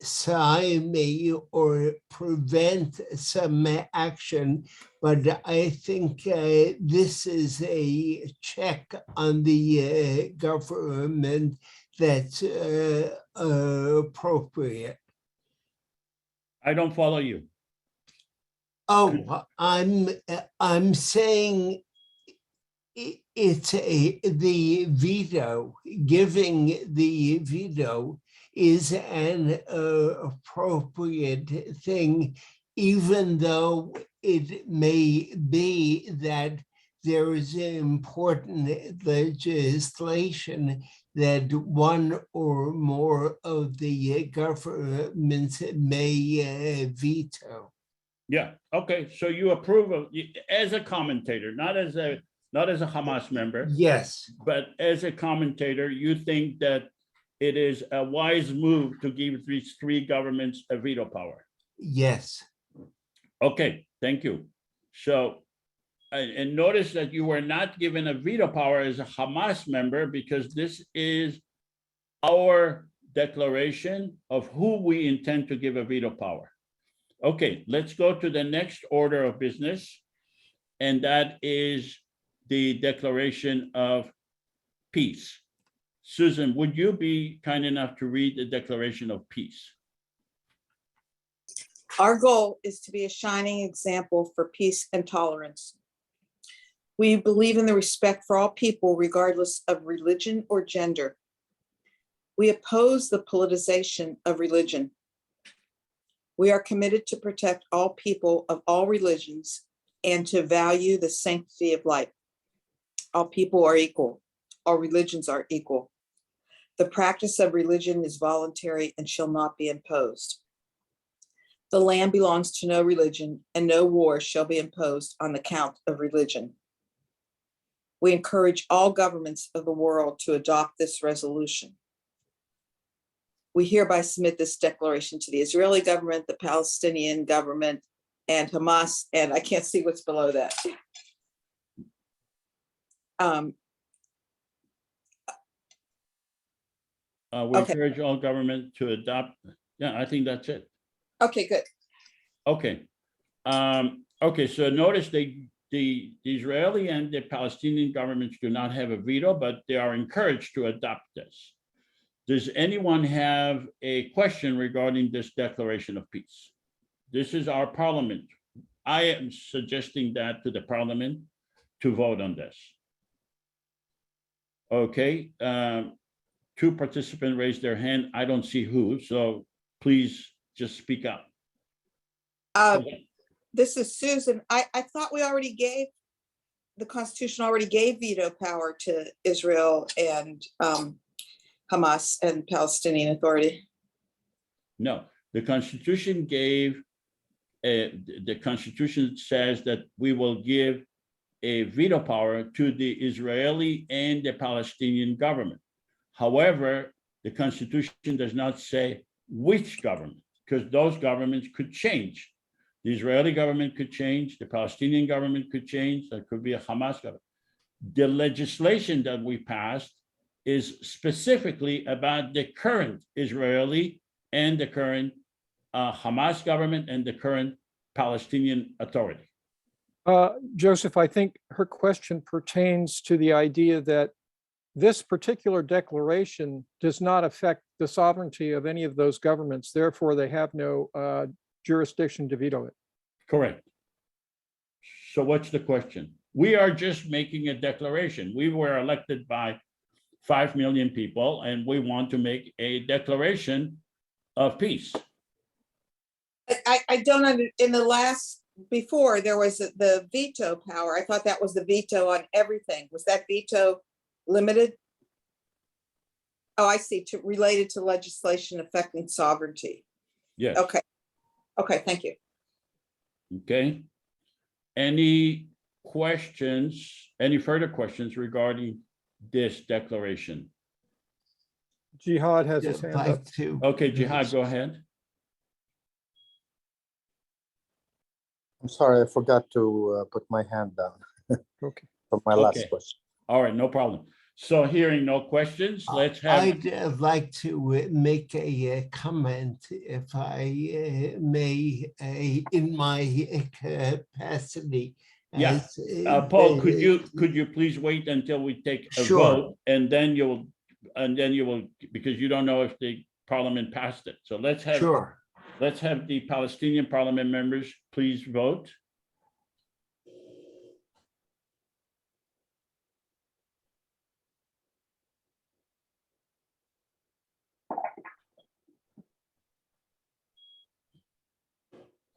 stymie or prevent some action, but I think this is a check on the government that's appropriate. I don't follow you. Oh, I'm saying it's the veto, giving the veto is an appropriate thing, even though it may be that there is important legislation that one or more of the governments may veto. Yeah, okay, so you approve of, as a commentator, not as a Hamas member, Yes. but as a commentator, you think that it is a wise move to give these three governments a veto power? Yes. Okay, thank you. So, and notice that you were not given a veto power as a Hamas member, because this is our declaration of who we intend to give a veto power. Okay, let's go to the next order of business, and that is the declaration of peace. Susan, would you be kind enough to read the declaration of peace? Our goal is to be a shining example for peace and tolerance. We believe in the respect for all people, regardless of religion or gender. We oppose the politicization of religion. We are committed to protect all people of all religions and to value the sanctity of life. All people are equal. All religions are equal. The practice of religion is voluntary and shall not be imposed. The land belongs to no religion, and no war shall be imposed on account of religion. We encourage all governments of the world to adopt this resolution. We hereby submit this declaration to the Israeli government, the Palestinian government, and Hamas, and I can't see what's below that. We Okay. encourage all government to adopt. Yeah, I think that's it. Okay, good. Okay. Okay, so notice the Israeli and the Palestinian governments do not have a veto, but they are encouraged to adopt this. Does anyone have a question regarding this declaration of peace? This is our parliament. I am suggesting that to the parliament to vote on this. Okay, two participants raised their hand. I don't see who, so please just speak up. This is Susan. I thought we already gave, the Constitution already gave veto power to Israel and Hamas and Palestinian Authority. No, the Constitution gave, the Constitution says that we will give a veto power to the Israeli and the Palestinian government. However, the Constitution does not say which government, because those governments could change. The Israeli government could change, the Palestinian government could change, there could be a Hamas government. The legislation that we passed is specifically about the current Israeli and the current Hamas government and the current Palestinian Authority. Joseph, I think her question pertains to the idea that this particular declaration does not affect the sovereignty of any of those governments. Therefore, they have no jurisdiction to veto it. Correct. So what's the question? We are just making a declaration. We were elected by 5 million people, and we want to make a declaration of peace. I don't under, in the last, before there was the veto power. I thought that was the veto on everything. Was that veto limited? Oh, I see, related to legislation affecting sovereignty. Yes. Okay. Okay, thank you. Okay. Any questions, any further questions regarding this declaration? Jihad has his hand up. Like to. Okay, Jihad, go ahead. I'm sorry, I forgot to put my hand down Okay. for my last Okay. question. All right, no problem. So hearing no questions, let's have, I'd like to make a comment, if I may, in my capacity. Yeah. as, Paul, could you please wait until we take a Sure. vote, and then you will, because you don't know if the parliament passed it. So let's have the Palestinian parliament members please vote.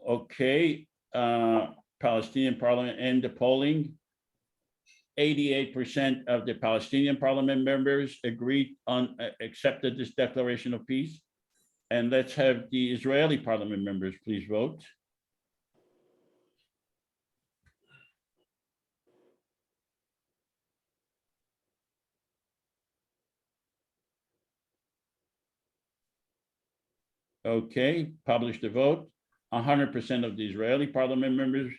Okay, Palestinian parliament and the polling. 88% of the Palestinian parliament members agreed on, accepted this declaration of peace. And let's have the Israeli parliament members please vote. Okay, publish the vote. 100% of the Israeli parliament members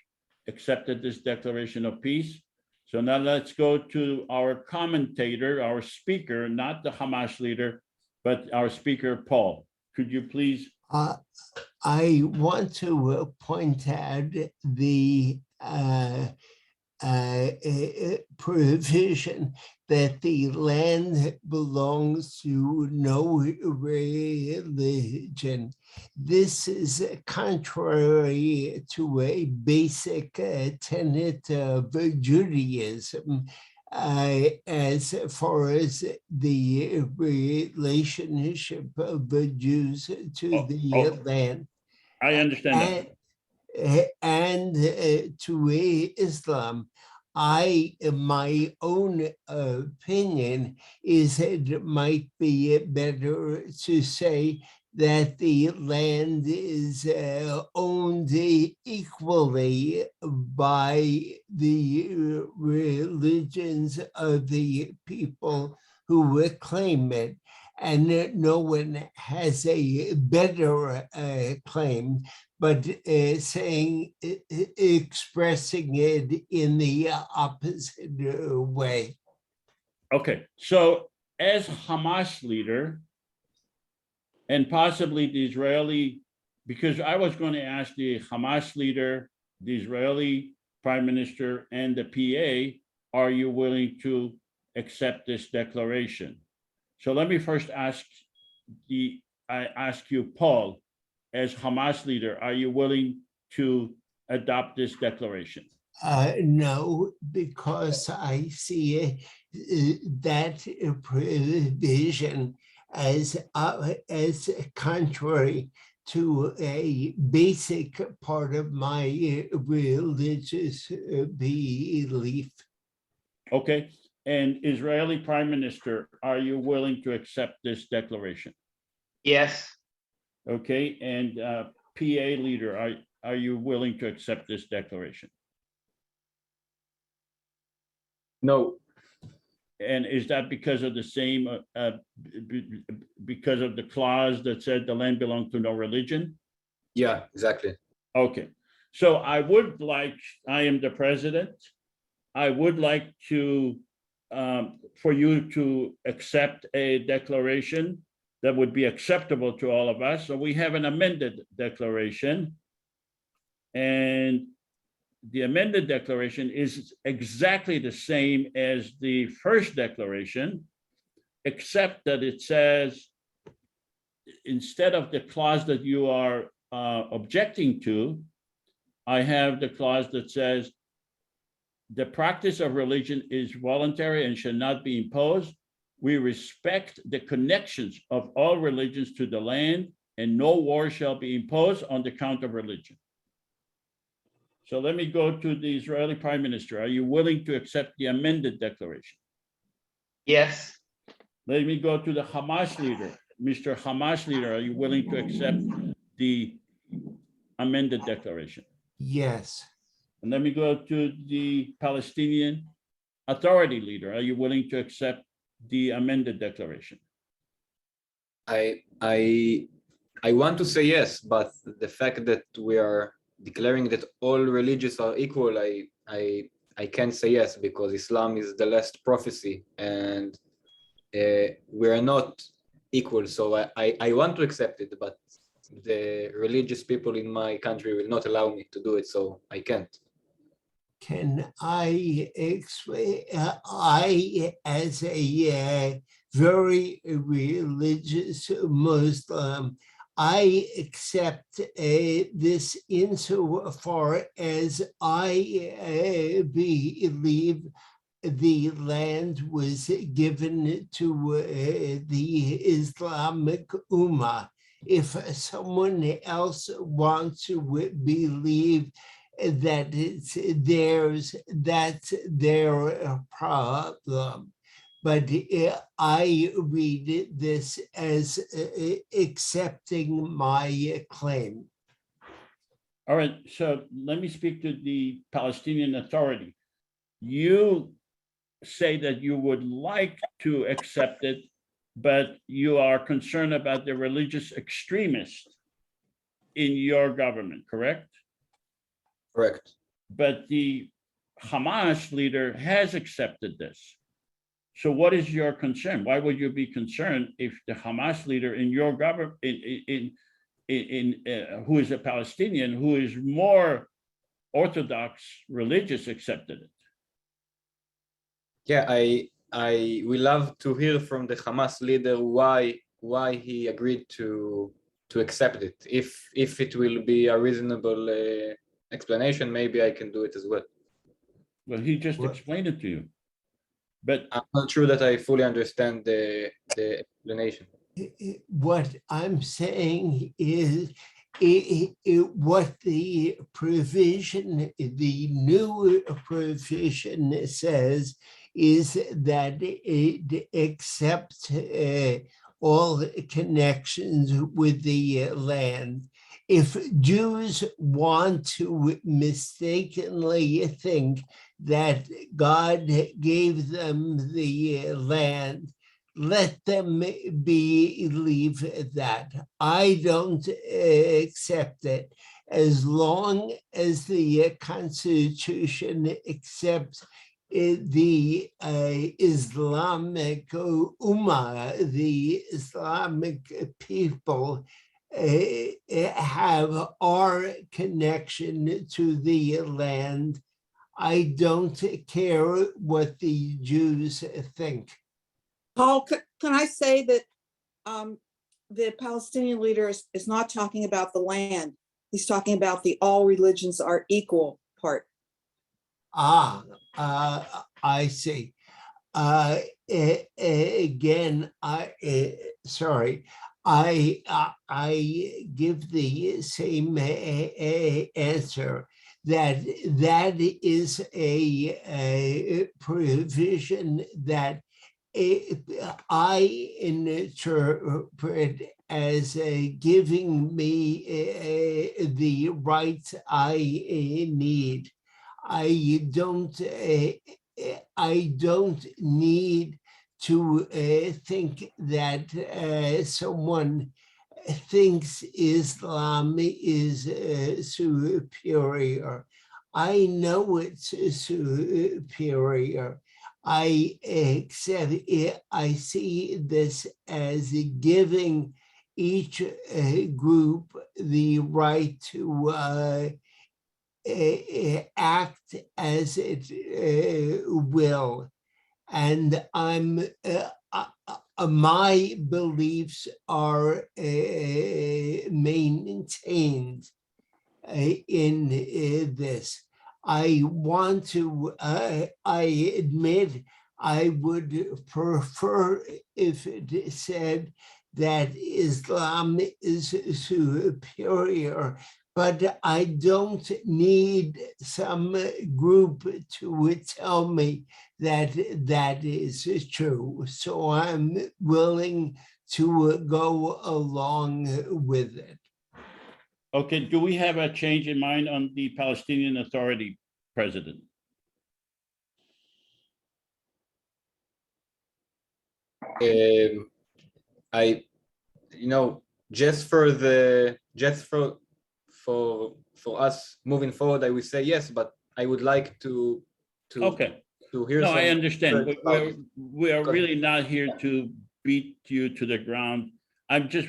accepted this declaration of peace. So now let's go to our commentator, our speaker, not the Hamas leader, but our speaker, Paul. Could you please? I want to point out the provision that the land belongs to no religion. This is contrary to a basic tenet of Judaism. as far as the relationship of the Jews to Oh, the oh. land I understand that. and to Islam. My own opinion is that it might be better to say that the land is owned equally by the religions of the people who would claim it, and that no one has a better claim, but expressing it in the opposite way. Okay, so as Hamas leader, and possibly the Israeli, because I was going to ask the Hamas leader, the Israeli prime minister, and the PA, are you willing to accept this declaration? So let me first ask you, Paul, as Hamas leader, are you willing to adopt this declaration? No, because I see that provision as contrary to a basic part of my religious belief. Okay, and Israeli prime minister, are you willing to accept this declaration? Yes, Okay, and PA leader, are you willing to accept this declaration? No, And is that because of the same, because of the clause that said the land belonged to no religion? yeah, exactly. Okay, so I am the president. I would like to, for you to accept a declaration that would be acceptable to all of us. So we have an amended declaration. And the amended declaration is exactly the same as the first declaration, except that it says, instead of the clause that you are objecting to, I have the clause that says, the practice of religion is voluntary and should not be imposed. We respect the connections of all religions to the land, and no war shall be imposed on the count of religion. So let me go to the Israeli prime minister. Are you willing to accept the amended declaration? yes, Let me go to the Hamas leader. Mr. Hamas leader, are you willing to accept the amended declaration? Yes. And let me go to the Palestinian Authority leader. Are you willing to accept the amended declaration? I want to say yes, but the fact that we are declaring that all religions are equal, I can't say yes, because Islam is the last prophecy and we are not equal. So I want to accept it, but the religious people in my country will not allow me to do it, so I can't. Can I explain? I, as a very religious Muslim, I accept this insofar as I believe the land was given to the Islamic Ummah. If someone else wants to believe that it's theirs, that's their problem. But I read this as accepting my claim. All right, so let me speak to the Palestinian Authority. You say that you would like to accept it, but you are concerned about the religious extremists in your government, correct? Correct. But the Hamas leader has accepted this. So what is your concern? Why would you be concerned if the Hamas leader in your government, who is a Palestinian, who is more Orthodox religious, accepted it? Yeah, I will love to hear from the Hamas leader why he agreed to accept it. If it will be a reasonable explanation, maybe I can do it as well. Well, he just What? explained it to you. But I'm not sure that I fully understand the explanation. What I'm saying is what the provision, the new provision says is that it accepts all connections with the land. If Jews want to mistakenly think that God gave them the land, let them believe that. I don't accept it. As long as the Constitution accepts the Islamic Ummah, the Islamic people, have our connection to the land, I don't care what the Jews think. Paul, can I say that the Palestinian leader is not talking about the land. He's talking about the all religions are equal part. I see. Again, sorry, I give the same answer that is a provision that I interpret as giving me the rights I need. I don't need to think that someone thinks Islam is superior. I know it's superior. I accept it. I see this as giving each group the right to act as it will. And my beliefs are maintained in this. I want to, I admit, I would prefer if it said that Islam is superior, but I don't need some group to tell me that that is true. So I'm willing to go along with it. okay, do we have a change in mind on the Palestinian Authority president? I, just for us moving forward, I would say yes, but I would like to Okay, hear no, some. I understand. about We are really not here to beat you to the ground.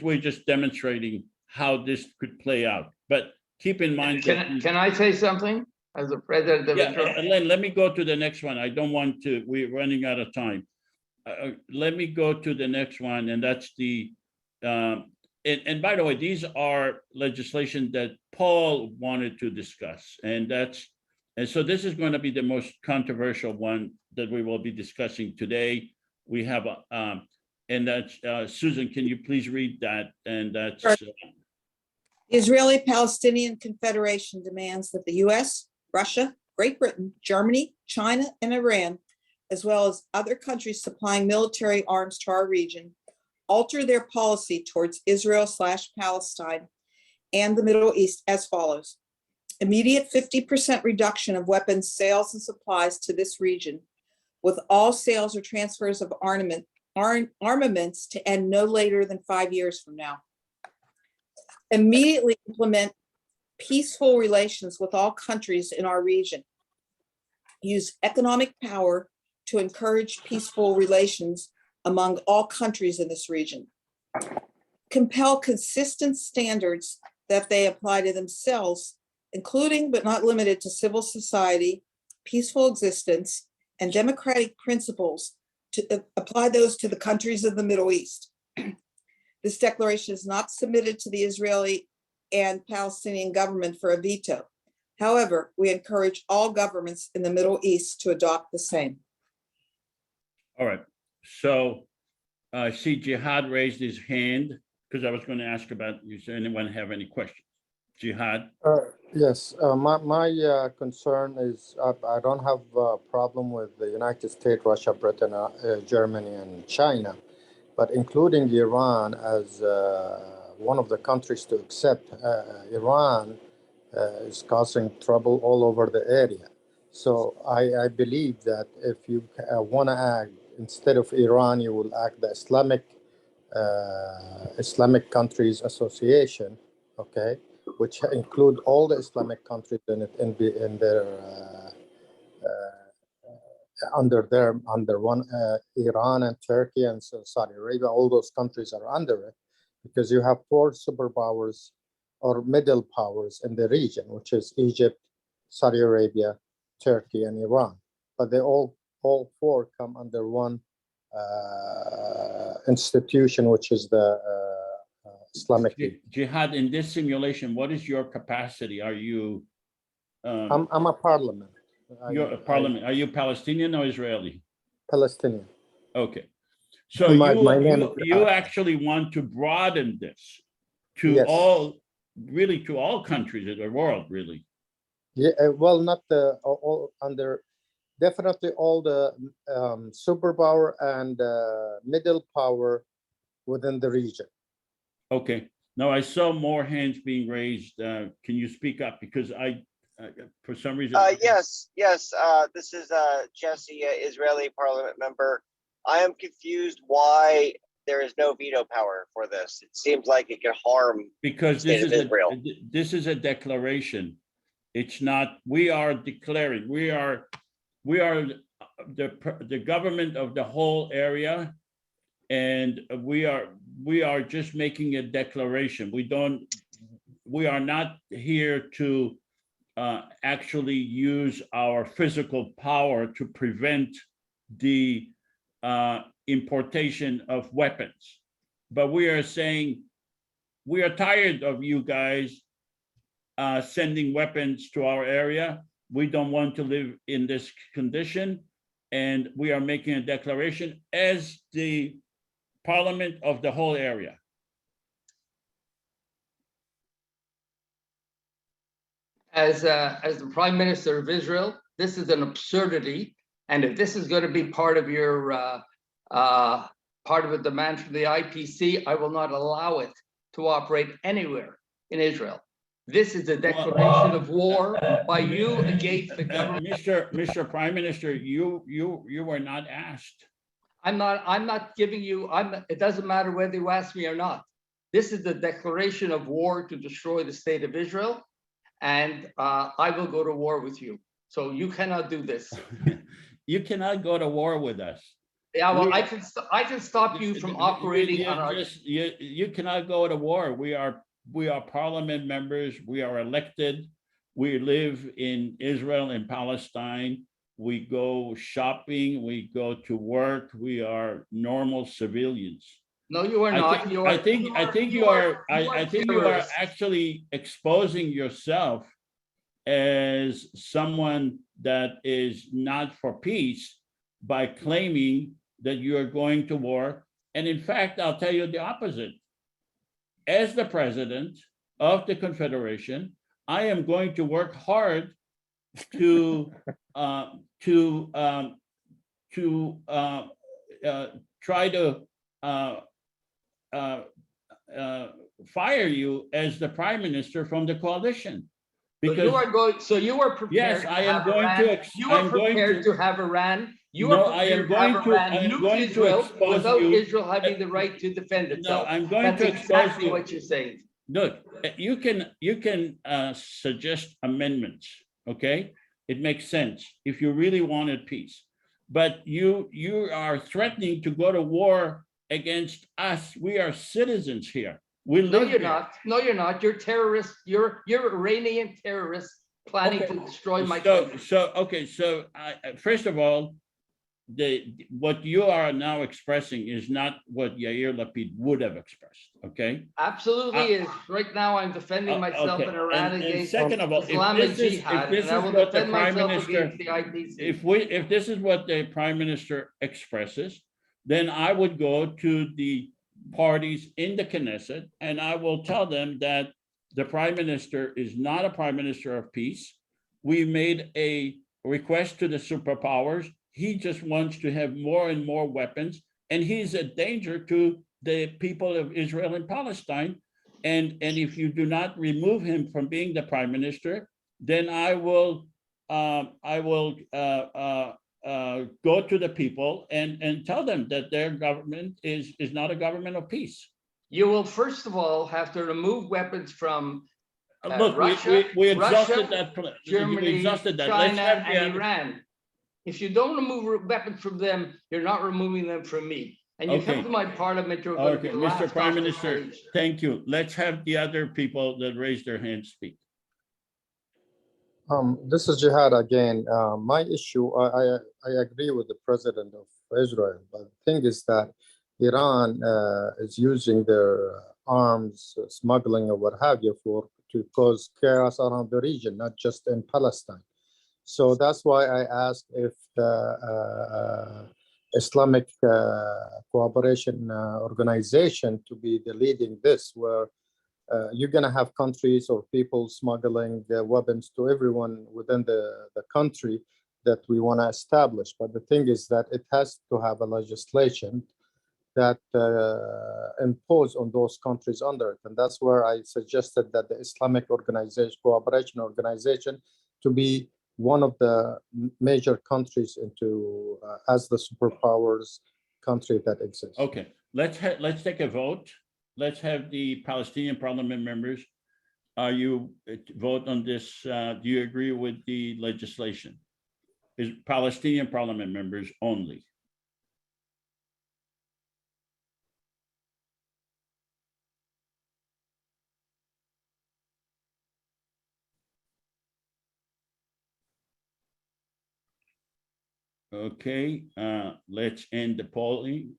We're just demonstrating how this could play out. But keep in mind that. Can I say something as a president of Yeah, Israel? let me go to the next one. I don't want to, we're running out of time. Let me go to the next one, and that's the, and by the way, these are legislation that Paul wanted to discuss, and so this is going to be the most controversial one that we will be discussing today. We have, and that's, Susan, can you please read that? And that's. Sure. The Israeli-Palestinian Confederation demands that the US, Russia, Great Britain, Germany, China, and Iran, as well as other countries supplying military arms to our region, alter their policy towards Israel/Palestine and the Middle East as follows. Immediate 50% reduction of weapons sales and supplies to this region, with all sales or transfers of armaments to end no later than 5 years from now. Immediately implement peaceful relations with all countries in our region. Use economic power to encourage peaceful relations among all countries in this region. Compel consistent standards that they apply to themselves, including but not limited to civil society, peaceful existence, and democratic principles, to apply those to the countries of the Middle East. This declaration is not submitted to the Israeli and Palestinian government for a veto. However, we encourage all governments in the Middle East to adopt the same. All right, so I see Jihad raised his hand because I was going to ask about, does anyone have any questions? Jihad, Yes, my concern is I don't have a problem with the United States, Russia, Britain, Germany, and China, but including Iran as one of the countries to accept, Iran is causing trouble all over the area. So I believe that if you want to act, instead of Iran, you will act the Islamic Countries Association, okay, which include all the Islamic countries in it in their under one Iran and Turkey and Saudi Arabia. All those countries are under it because you have four superpowers or middle powers in the region, which is Egypt, Saudi Arabia, Turkey, and Iran. But they all four come under one institution, which is the Islamic League. Jihad, in this simulation, what is your capacity? Are you? I'm a parliament. You're a parliament. Are you Palestinian or Israeli? Palestinian. Okay. So My name is you actually want to broaden this to Yes. really to all countries in the world, really. Yeah, well, not the all under, definitely all the superpower and middle power within the region. Okay. Now I saw more hands being raised. Can you speak up? Because for some reason. Yes. This is Jesse, Israeli parliament member. I am confused why there is no veto power for this. It seems like it could harm Because the state of Israel. this is a declaration. It's not, we are declaring, we are the government of the whole area. And we are just making a declaration. We are not here to actually use our physical power to prevent the importation of weapons. But we are saying, we are tired of you guys sending weapons to our area. We don't want to live in this condition. And we are making a declaration as the parliament of the whole area. As the Prime Minister of Israel, this is an absurdity. And if this is going to be part of your part of a demand from the IPC, I will not allow it to operate anywhere in Israel. This is a declaration of war by you against the government. Mr. Prime Minister, you were not asked. I'm not giving you, it doesn't matter whether you ask me or not. This is the declaration of war to destroy the state of Israel. And I will go to war with you. So you cannot do this. You cannot go to war with us. Yeah, well, I can stop you from operating on our. You cannot go to war. We are parliament members. We are elected. We live in Israel and Palestine. We go shopping. We go to work. We are normal civilians. No, you are not. I think you are actually exposing yourself as someone that is not for peace by claiming that you are going to war. And in fact, I'll tell you the opposite. As the president of the Confederation, I am going to work hard to try to fire you as the prime minister from the coalition. Because you are prepared. Yes, I am going to. You are prepared to have Iran. You are prepared to have Iran nuke Israel without Israel having the right to defend itself. No, I'm going to expose exactly you. what you're saying. Look, you can suggest amendments. Okay, it makes sense if you really wanted peace, but you are threatening to go to war against us. We are citizens here. We live No, you're here. not. No, you're not. You're terrorists. You're Iranian terrorists planning to destroy my country. So first of all, what you are now expressing is not what Yair Lapid would have expressed, okay? Absolutely is. Right now, I'm defending myself Okay. in Iran And against second of all, Islamic if this jihad, is and I will what the defend Prime myself Minister, against the IPC. if this is what the Prime Minister expresses, then I would go to the parties in the Knesset and I will tell them that the Prime Minister is not a Prime Minister of peace. We made a request to the superpowers. He just wants to have more and more weapons, and he's a danger to the people of Israel and Palestine. And if you do not remove him from being the Prime Minister, then I will go to the people and tell them that their government is not a government of peace. You will first of all have to remove weapons from Look, Russia, we exhausted Russia, that. Germany, We exhausted that. China, Let's have the and other- Iran. If you don't remove weapons from them, you're not removing them from me. And you come Okay. to my parliament, you're going to Okay, be Mr. laughed Prime off the Minister, stage. thank you. Let's have the other people that raised their hands speak. This is Jihad again. My issue, I agree with the president of Israel, but the thing is that Iran is using their arms smuggling or what have you to cause chaos around the region, not just in Palestine. So that's why I asked if the Islamic Cooperation Organization to be the leading this, where you're going to have countries or people smuggling weapons to everyone within the country that we want to establish. But the thing is that it has to have a legislation that impose on those countries under it. And that's where I suggested that the Islamic Cooperation Organization to be one of the major countries into as the superpowers country that exists. Okay, let's take a vote. Let's have the Palestinian parliament members. Are you vote on this? Do you agree with the legislation? Is Palestinian parliament members only? Okay, let's end the polling,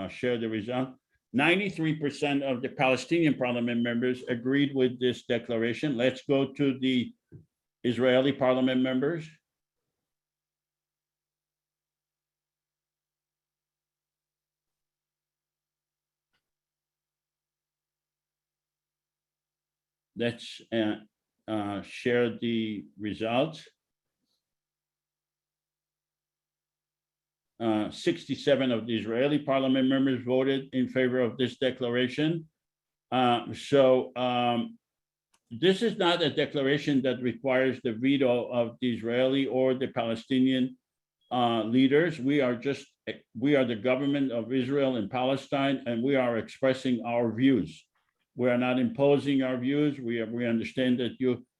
share the result. 93% of the Palestinian parliament members agreed with this declaration. Let's go to the Israeli parliament members. Let's share the results. 67 of the Israeli parliament members voted in favor of this declaration. This is not a declaration that requires the veto of the Israeli or the Palestinian leaders. We are the government of Israel and Palestine, and we are expressing our views. We are not imposing our views. We understand that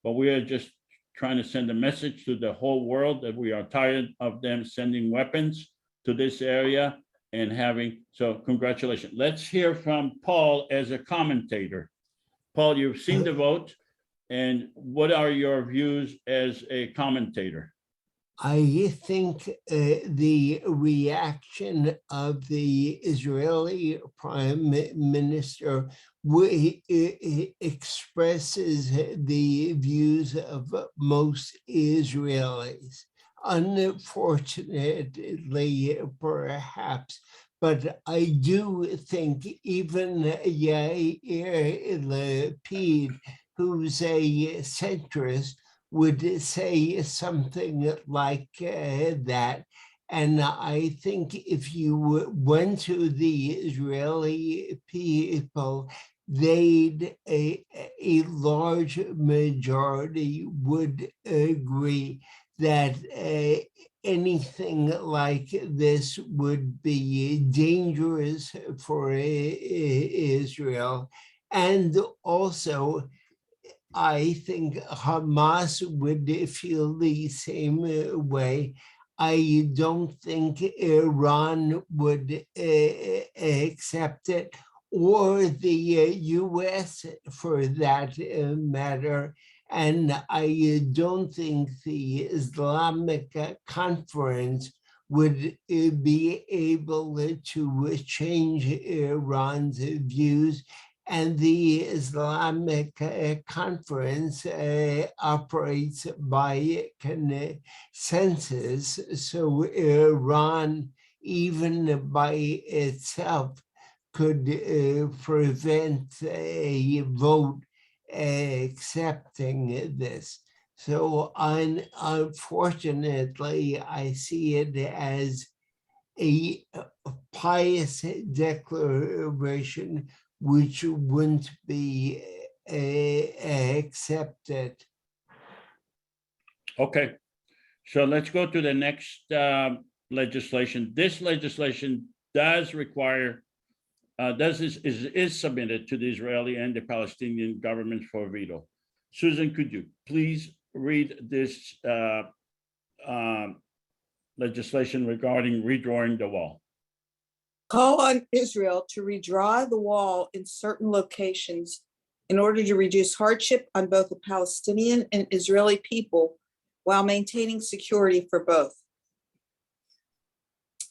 but we are just trying to send a message to the whole world that we are tired of them sending weapons to this area and so congratulations. Let's hear from Paul as a commentator. Paul, you've seen the vote, and what are your views as a commentator? I think the reaction of the Israeli Prime Minister expresses the views of most Israelis. Unfortunately, perhaps, but I do think even Yair Lapid, who's a centrist, would say something like that. And I think if you went to the Israeli people, a large majority would agree that anything like this would be dangerous for Israel. And also, I think Hamas would feel the same way. I don't think Iran would accept it, or the US for that matter. And I don't think the Islamic Conference would be able to change Iran's views. And the Islamic Conference operates by consensus. So Iran, even by itself, could prevent a vote accepting this. So unfortunately, I see it as a pious declaration which wouldn't be accepted. Okay, so let's go to the next legislation. This legislation does require, is submitted to the Israeli and the Palestinian governments for veto. Susan, could you please read this legislation regarding redrawing the wall? Call on Israel to redraw the wall in certain locations in order to reduce hardship on both the Palestinian and Israeli people while maintaining security for both.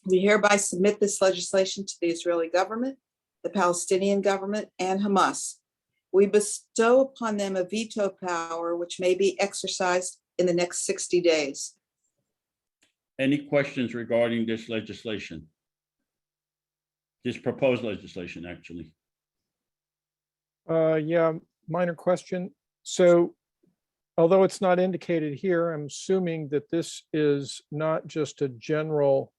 We hereby submit this legislation to the Israeli government, the Palestinian government, and Hamas. We bestow upon them a veto power which may be exercised in the next 60 days. Any questions regarding this legislation? This proposed legislation, actually. Yeah, minor question. So although it's not indicated here, I'm assuming that this is not just a general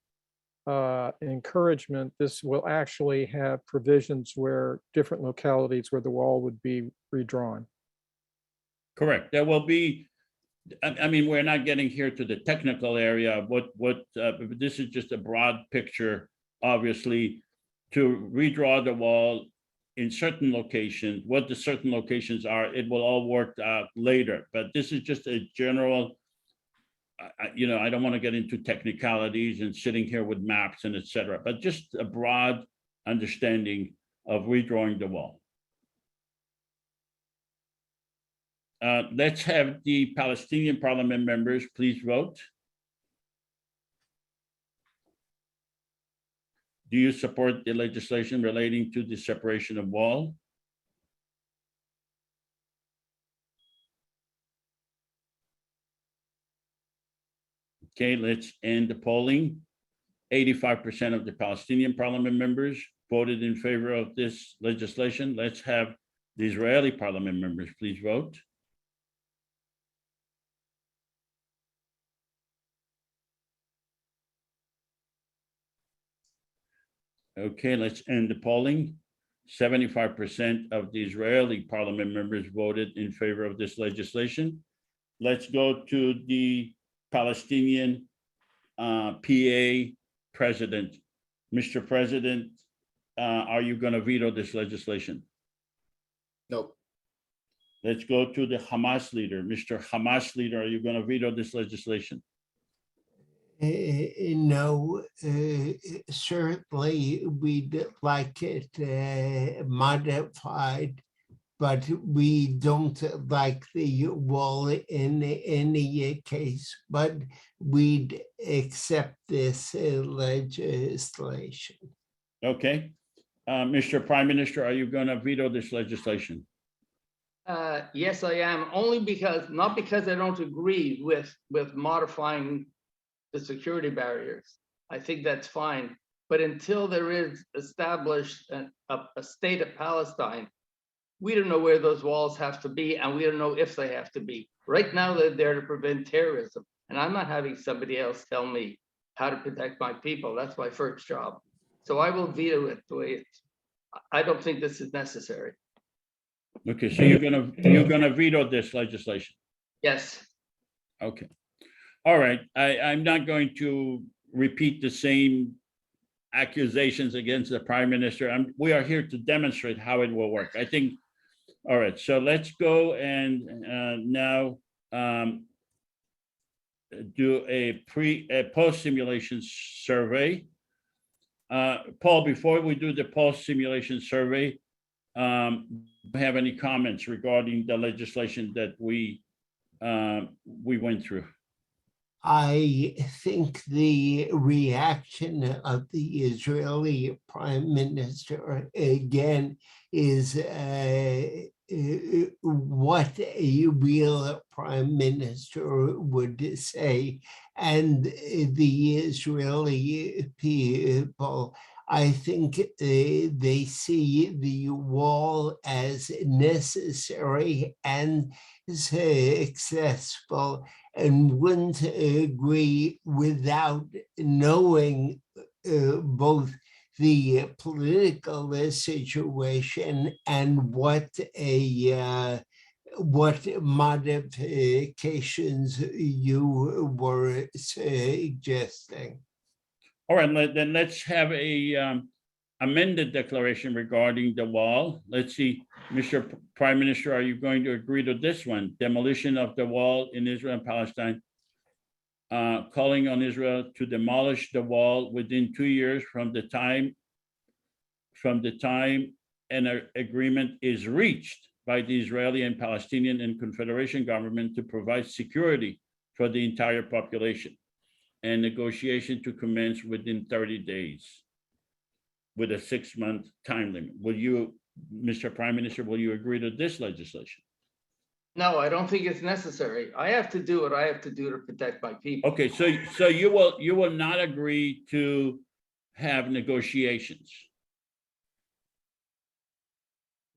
encouragement. This will actually have provisions where different localities where the wall would be redrawn. Correct. There will be, I mean, we're not getting here to the technical area of what this is just a broad picture, obviously, to redraw the wall in certain locations. What the certain locations are, it will all work out later. But this is just a general, you know, I don't want to get into technicalities and sitting here with maps and et cetera, but just a broad understanding of redrawing the wall. Let's have the Palestinian parliament members please vote. Do you support the legislation relating to the separation of wall? Okay, let's end the polling. 85% of the Palestinian parliament members voted in favor of this legislation. Let's have the Israeli parliament members please vote. Okay, let's end the polling. 75% of the Israeli parliament members voted in favor of this legislation. Let's go to the Palestinian PA president. Mr. President, are you going to veto this legislation? No. Let's go to the Hamas leader. Mr. Hamas leader, are you going to veto this legislation? No, certainly we'd like it modified, but we don't like the wall in any case, but we'd accept this legislation. Okay. Mr. Prime Minister, are you going to veto this legislation? Yes, I am, only because, not because I don't agree with modifying the security barriers. I think that's fine. But until there is established a state of Palestine, we don't know where those walls have to be, and we don't know if they have to be. Right now, they're there to prevent terrorism. And I'm not having somebody else tell me how to protect my people. That's my first job. So I will veto it the way it's, I don't think this is necessary. Okay, so you're gonna veto this legislation? Yes. Okay. All right, I'm not going to repeat the same accusations against the Prime Minister. We are here to demonstrate how it will work. I think, all right, so let's go and now do a post simulation survey. Paul, before we do the post simulation survey, have any comments regarding the legislation that we went through? I think the reaction of the Israeli Prime Minister again is what a real Prime Minister would say. And the Israeli people, I think they see the wall as necessary and successful, and wouldn't agree without knowing both the political situation and what modifications you were suggesting. All right, then let's have a amended declaration regarding the wall. Let's see, Mr. Prime Minister, are you going to agree to this one? Demolition of the wall in Israel and Palestine, calling on Israel to demolish the wall within 2 years from the time an agreement is reached by the Israeli and Palestinian and Confederation government to provide security for the entire population, and negotiation to commence within 30 days with a 6-month time limit. Will you, Mr. Prime Minister, will you agree to this legislation? No, I don't think it's necessary. I have to do what I have to do to protect my people. Okay, so you will not agree to have negotiations?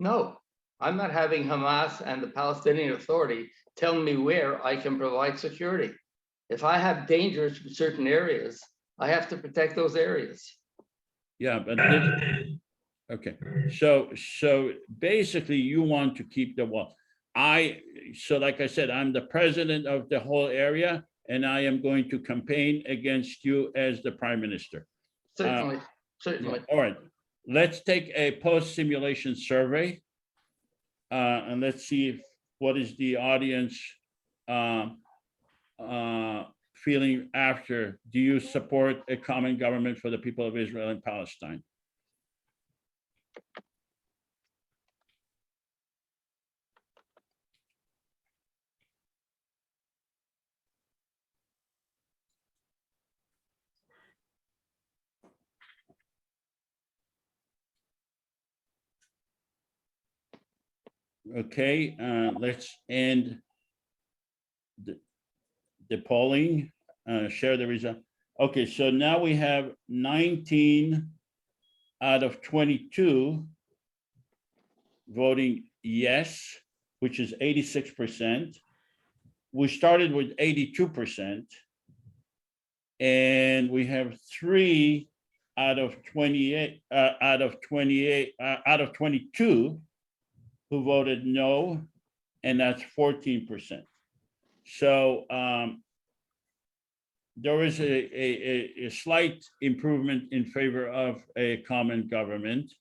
No, I'm not having Hamas and the Palestinian Authority tell me where I can provide security. If I have dangers from certain areas, I have to protect those areas. Yeah, but this, okay, so basically you want to keep the wall. So like I said, I'm the president of the whole area, and I am going to campaign against you as the prime minister. Certainly, Yeah, certainly. all right, let's take a post-simulation survey. And let's see what is the audience feeling after. Do you support a common government for the people of Israel and Palestine? Okay, let's end the polling, share the result. Okay, so now we have 19 out of 22 voting yes, which is 86%. We started with 82%. And we have 3 out of 28, out of 22 who voted no, and that's 14%. So there is a slight improvement in favor of a common government.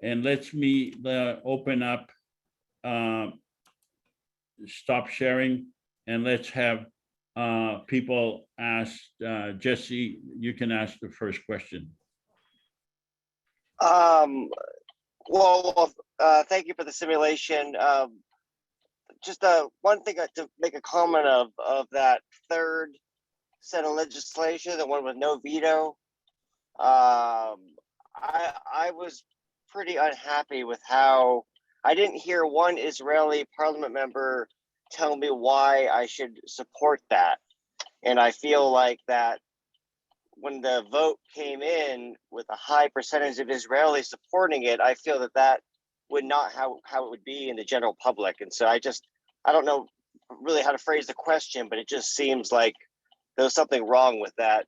And let's open up, stop sharing, and let's have people ask. Jesse, you can ask the first question. Well, thank you for the simulation. Just one thing to make a comment of that third set of legislation, the one with no veto. I was pretty unhappy with how I didn't hear one Israeli parliament member tell me why I should support that. And I feel like that when the vote came in with a high percentage of Israelis supporting it, I feel that that would not how it would be in the general public. And so I don't know really how to phrase the question, but it just seems like there was something wrong with that.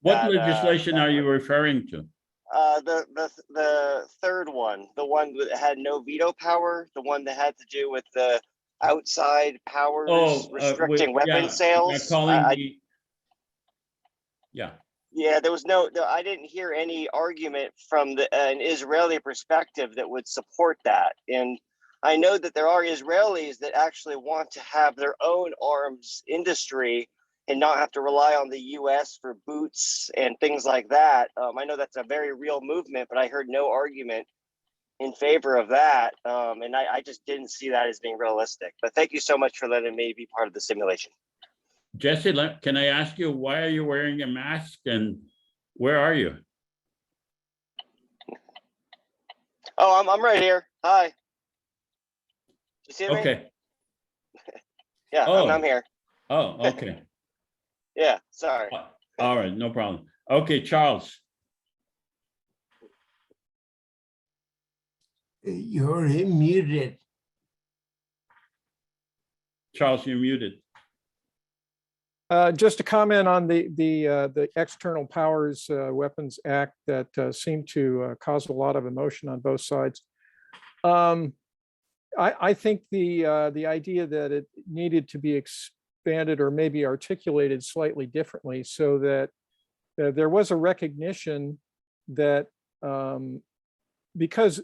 What legislation are you referring to? The third one, the one that had no veto power, the one that had to do with the outside powers restricting weapon sales. Yeah, there was I didn't hear any argument from an Israeli perspective that would support that. And I know that there are Israelis that actually want to have their own arms industry and not have to rely on the US for boots and things like that. I know that's a very real movement, but I heard no argument in favor of that. And I just didn't see that as being realistic. But thank you so much for letting me be part of the simulation. Jesse, can I ask you, why are you wearing a mask and where are you? Oh, I'm right here. Hi. You see me? Okay. Yeah, Oh. I'm here. Oh, okay. Yeah, sorry. All right, no problem. Okay, Charles. You're muted. Charles, you're muted. Just to comment on the External Powers Weapons Act that seemed to cause a lot of emotion on both sides. I think the idea that it needed to be expanded or maybe articulated slightly differently so that there was a recognition that because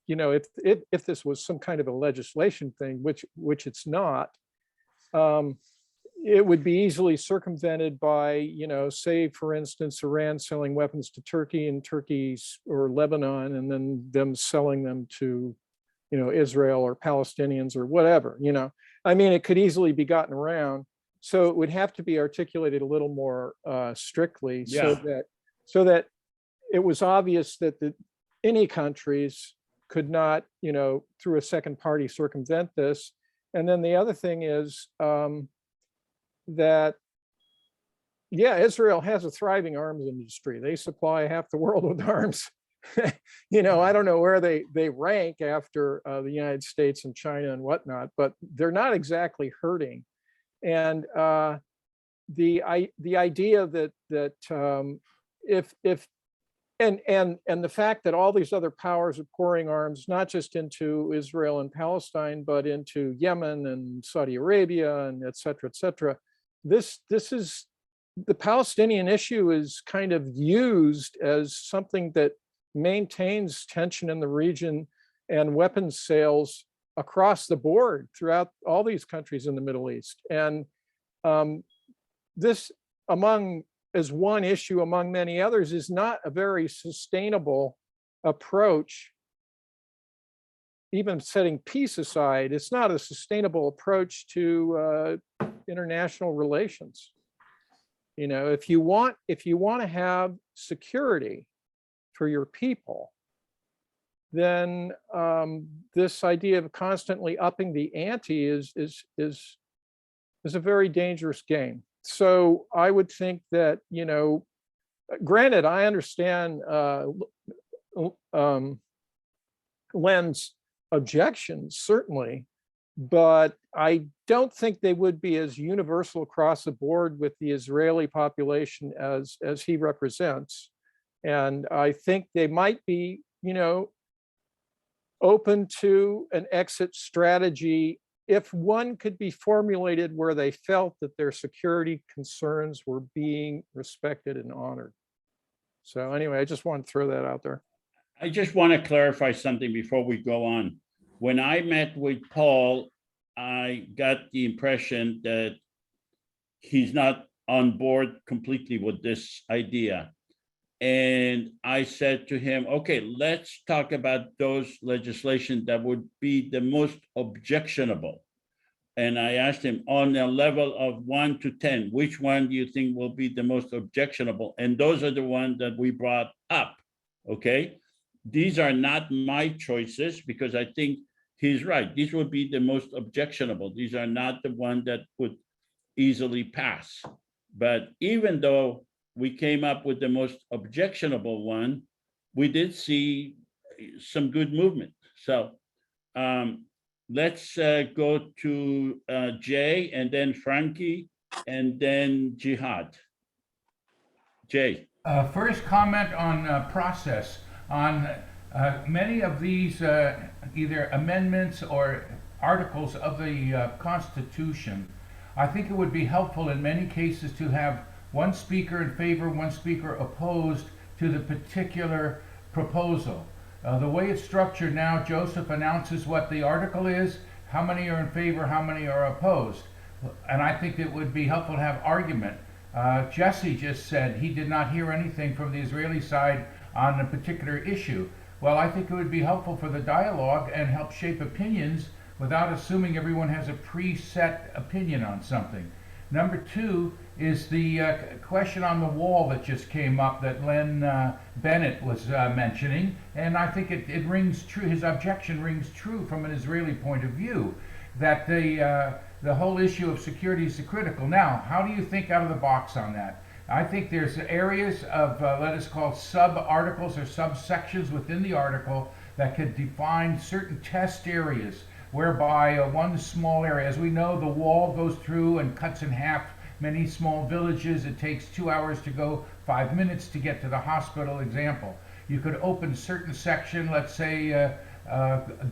you know, if this was some kind of a legislation thing, which it's not, it would be easily circumvented by, you know, say, for instance, Iran selling weapons to Turkey and Turkey's or Lebanon, and then them selling them to, you know, Israel or Palestinians or whatever, you know. I mean, it could easily be gotten around. So it would have to be articulated a little more strictly so that it was obvious that any countries could not, you know, through a second party circumvent this. And then the other thing is that, yeah, Israel has a thriving arms industry. They supply half the world with arms. You know, I don't know where they rank after the United States and China and whatnot, but they're not exactly hurting. And the idea that if and the fact that all these other powers are pouring arms not just into Israel and Palestine, but into Yemen and Saudi Arabia and et cetera, this is the Palestinian issue is kind of used as something that maintains tension in the region and weapons sales across the board throughout all these countries in the Middle East. And this, as one issue among many others, is not a very sustainable approach. Even setting peace aside, it's not a sustainable approach to international relations. You know, if you want to have security for your people, then this idea of constantly upping the ante is a very dangerous game. So I would think that, you know, granted, I understand Len's objections, certainly, but I don't think they would be as universal across the board with the Israeli population as he represents. And I think they might be, you know, open to an exit strategy if one could be formulated where they felt that their security concerns were being respected and honored. So anyway, I just want to throw that out there. I just want to clarify something before we go on. When I met with Paul, I got the impression that he's not on board completely with this idea. And I said to him, okay, let's talk about those legislation that would be the most objectionable. And I asked him, on a level of 1 to 10, which one do you think will be the most objectionable? And those are the ones that we brought up, okay? These are not my choices because I think he's right. These would be the most objectionable. These are not the one that would easily pass. But even though we came up with the most objectionable one, we did see some good movement. So let's go to Jay and then Frankie and then Jihad. Jay. First comment on process. On many of these either amendments or articles of the Constitution, I think it would be helpful in many cases to have one speaker in favor, one speaker opposed to the particular proposal. The way it's structured now, Joseph announces what the article is, how many are in favor, how many are opposed. And I think it would be helpful to have argument. Jesse just said he did not hear anything from the Israeli side on a particular issue. Well, I think it would be helpful for the dialogue and help shape opinions without assuming everyone has a preset opinion on something. Number two is the question on the wall that just came up that Len Bennett was mentioning, and I think it rings true. His objection rings true from an Israeli point of view, that the whole issue of security is critical. Now, how do you think out of the box on that? I think there's areas of, let us call sub-articles or subsections within the article that could define certain test areas whereby one small area, as we know, the wall goes through and cuts in half many small villages. It takes 2 hours to go, 5 minutes to get to the hospital, example. You could open certain section, let's say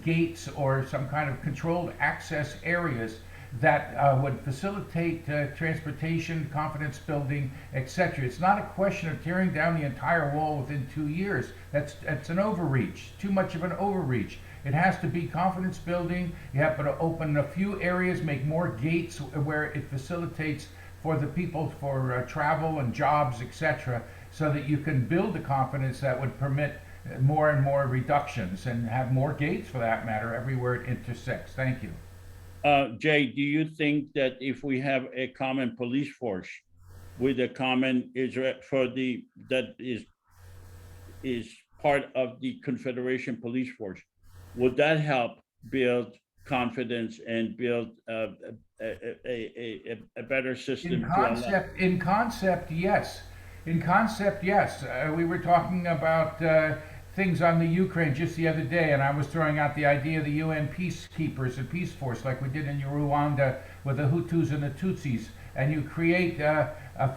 gates or some kind of controlled access areas that would facilitate transportation, confidence building, etc. It's not a question of tearing down the entire wall within 2 years. That's an overreach, too much of an overreach. It has to be confidence building. You have to open a few areas, make more gates where it facilitates for the people for travel and jobs, etc., so that you can build the confidence that would permit more and more reductions and have more gates, for that matter, everywhere it intersects. Thank you. Jay, do you think that if we have a common police force with a common Israel that is part of the Confederation police force, would that help build confidence and build a better system? In concept, yes. In concept, yes. We were talking about things on the Ukraine just the other day, and I was throwing out the idea of the UN peacekeepers and peace force, like we did in Rwanda with the Hutus and the Tutsis, and you create a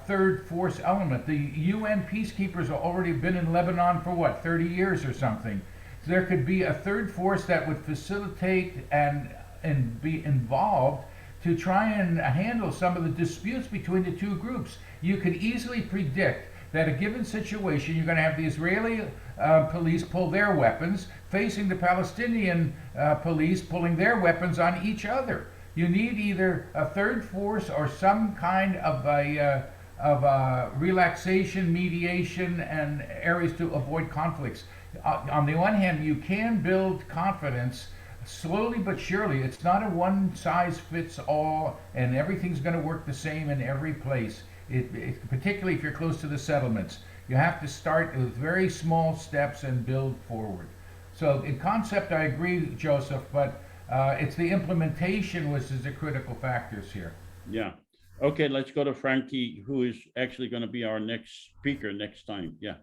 third force element. The UN peacekeepers have already been in Lebanon for what, 30 years or something. So there could be a third force that would facilitate and be involved to try and handle some of the disputes between the two groups. You could easily predict that a given situation, you're going to have the Israeli police pull their weapons, facing the Palestinian police pulling their weapons on each other. You need either a third force or some kind of a relaxation, mediation, and areas to avoid conflicts. On the one hand, you can build confidence slowly but surely. It's not a one-size-fits-all, and everything's going to work the same in every place. Particularly if you're close to the settlements, you have to start with very small steps and build forward. So in concept, I agree, Joseph, but it's the implementation which is the critical factors here. Yeah. Okay, let's go to Frankie, who is actually going to be our next speaker next time. Yeah.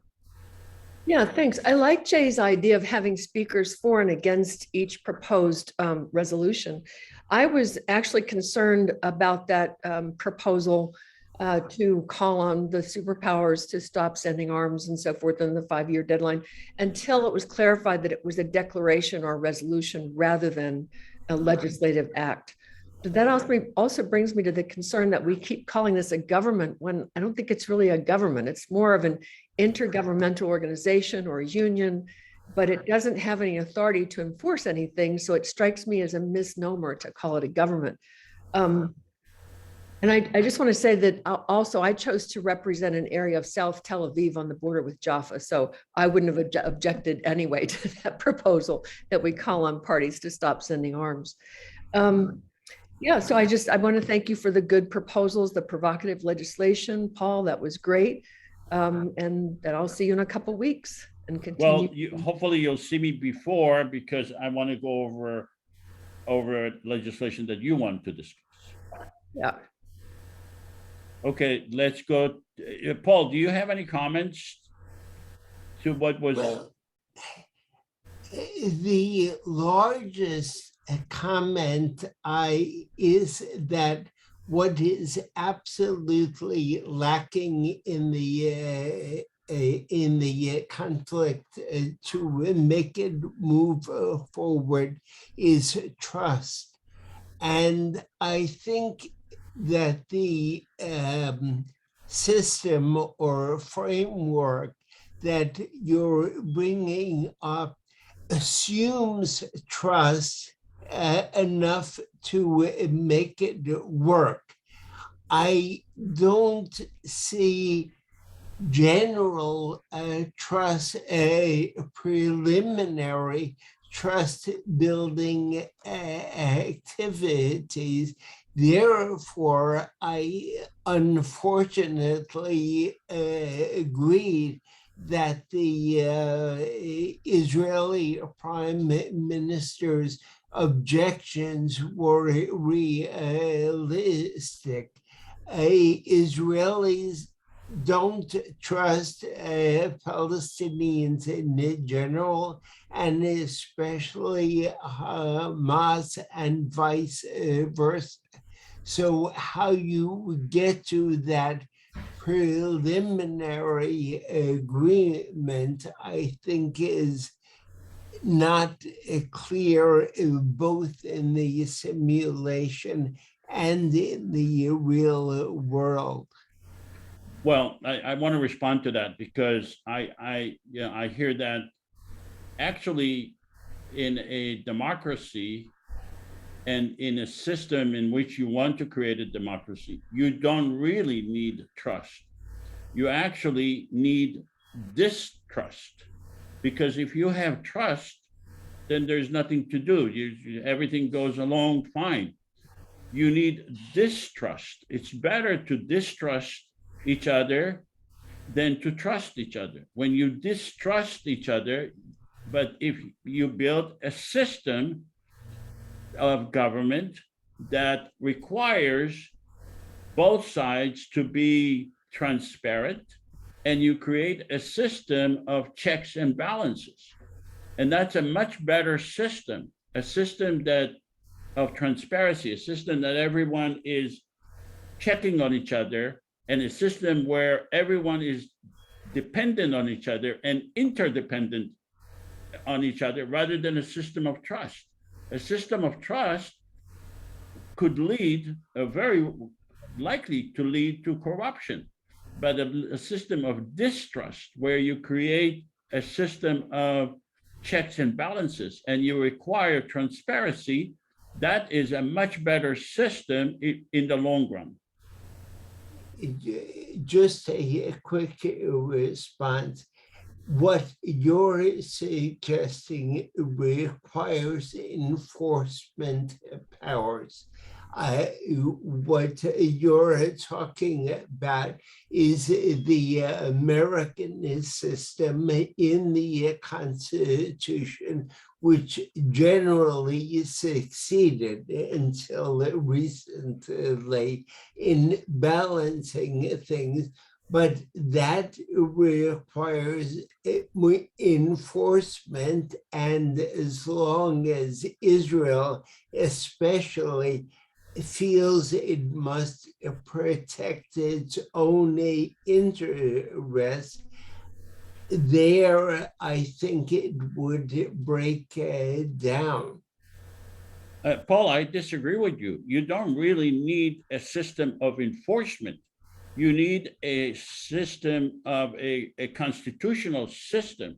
Yeah, thanks. I like Jay's idea of having speakers for and against each proposed resolution. I was actually concerned about that proposal to call on the superpowers to stop sending arms and so forth in the 5-year deadline, until it was clarified that it was a declaration or resolution rather than a legislative act. But that also brings me to the concern that we keep calling this a government when I don't think it's really a government. It's more of an intergovernmental organization or a union, but it doesn't have any authority to enforce anything. So it strikes me as a misnomer to call it a government. And I just want to say that also I chose to represent an area of South Tel Aviv on the border with Jaffa. So I wouldn't have objected anyway to that proposal that we call on parties to stop sending arms. Yeah, so I want to thank you for the good proposals, the provocative legislation, Paul, that was great. And I'll see you in a couple of weeks and continue. Well, hopefully you'll see me before, because I want to go over legislation that you want to discuss. Yeah. Okay, let's go. Paul, do you have any comments to what was? Well, the largest comment is that what is absolutely lacking in the conflict to make it move forward is trust. And I think that the system or framework that you're bringing up assumes trust enough to make it work. I don't see general trust, preliminary trust building activities Therefore, I unfortunately agreed that the Israeli Prime Minister's objections were realistic. Israelis don't trust Palestinians in general, and especially Hamas and vice versa. So how you get to that preliminary agreement, I think, is not clear both in the simulation and in the real world. Well, I want to respond to that because I hear that actually in a democracy and in a system in which you want to create a democracy, you don't really need trust. You actually need distrust, because if you have trust, then there's nothing to do. Everything goes along fine. You need distrust. It's better to distrust each other than to trust each other. When you distrust each other, but if you build a system of government that requires both sides to be transparent, and you create a system of checks and balances, and that's a much better system, a system that of transparency, a system that everyone is checking on each other, and a system where everyone is dependent on each other and interdependent on each other, rather than a system of trust. A system of trust could lead, very likely to lead to corruption, but a system of distrust where you create a system of checks and balances and you require transparency, that is a much better system in the long run. Just a quick response. What you're suggesting requires enforcement powers. What you're talking about is the American system in the Constitution, which generally succeeded until recently in balancing things. But that requires enforcement, and as long as Israel especially feels it must protect its own interests, there I think it would break down. Paul, I disagree with you. You don't really need a system of enforcement. You need a system of a constitutional system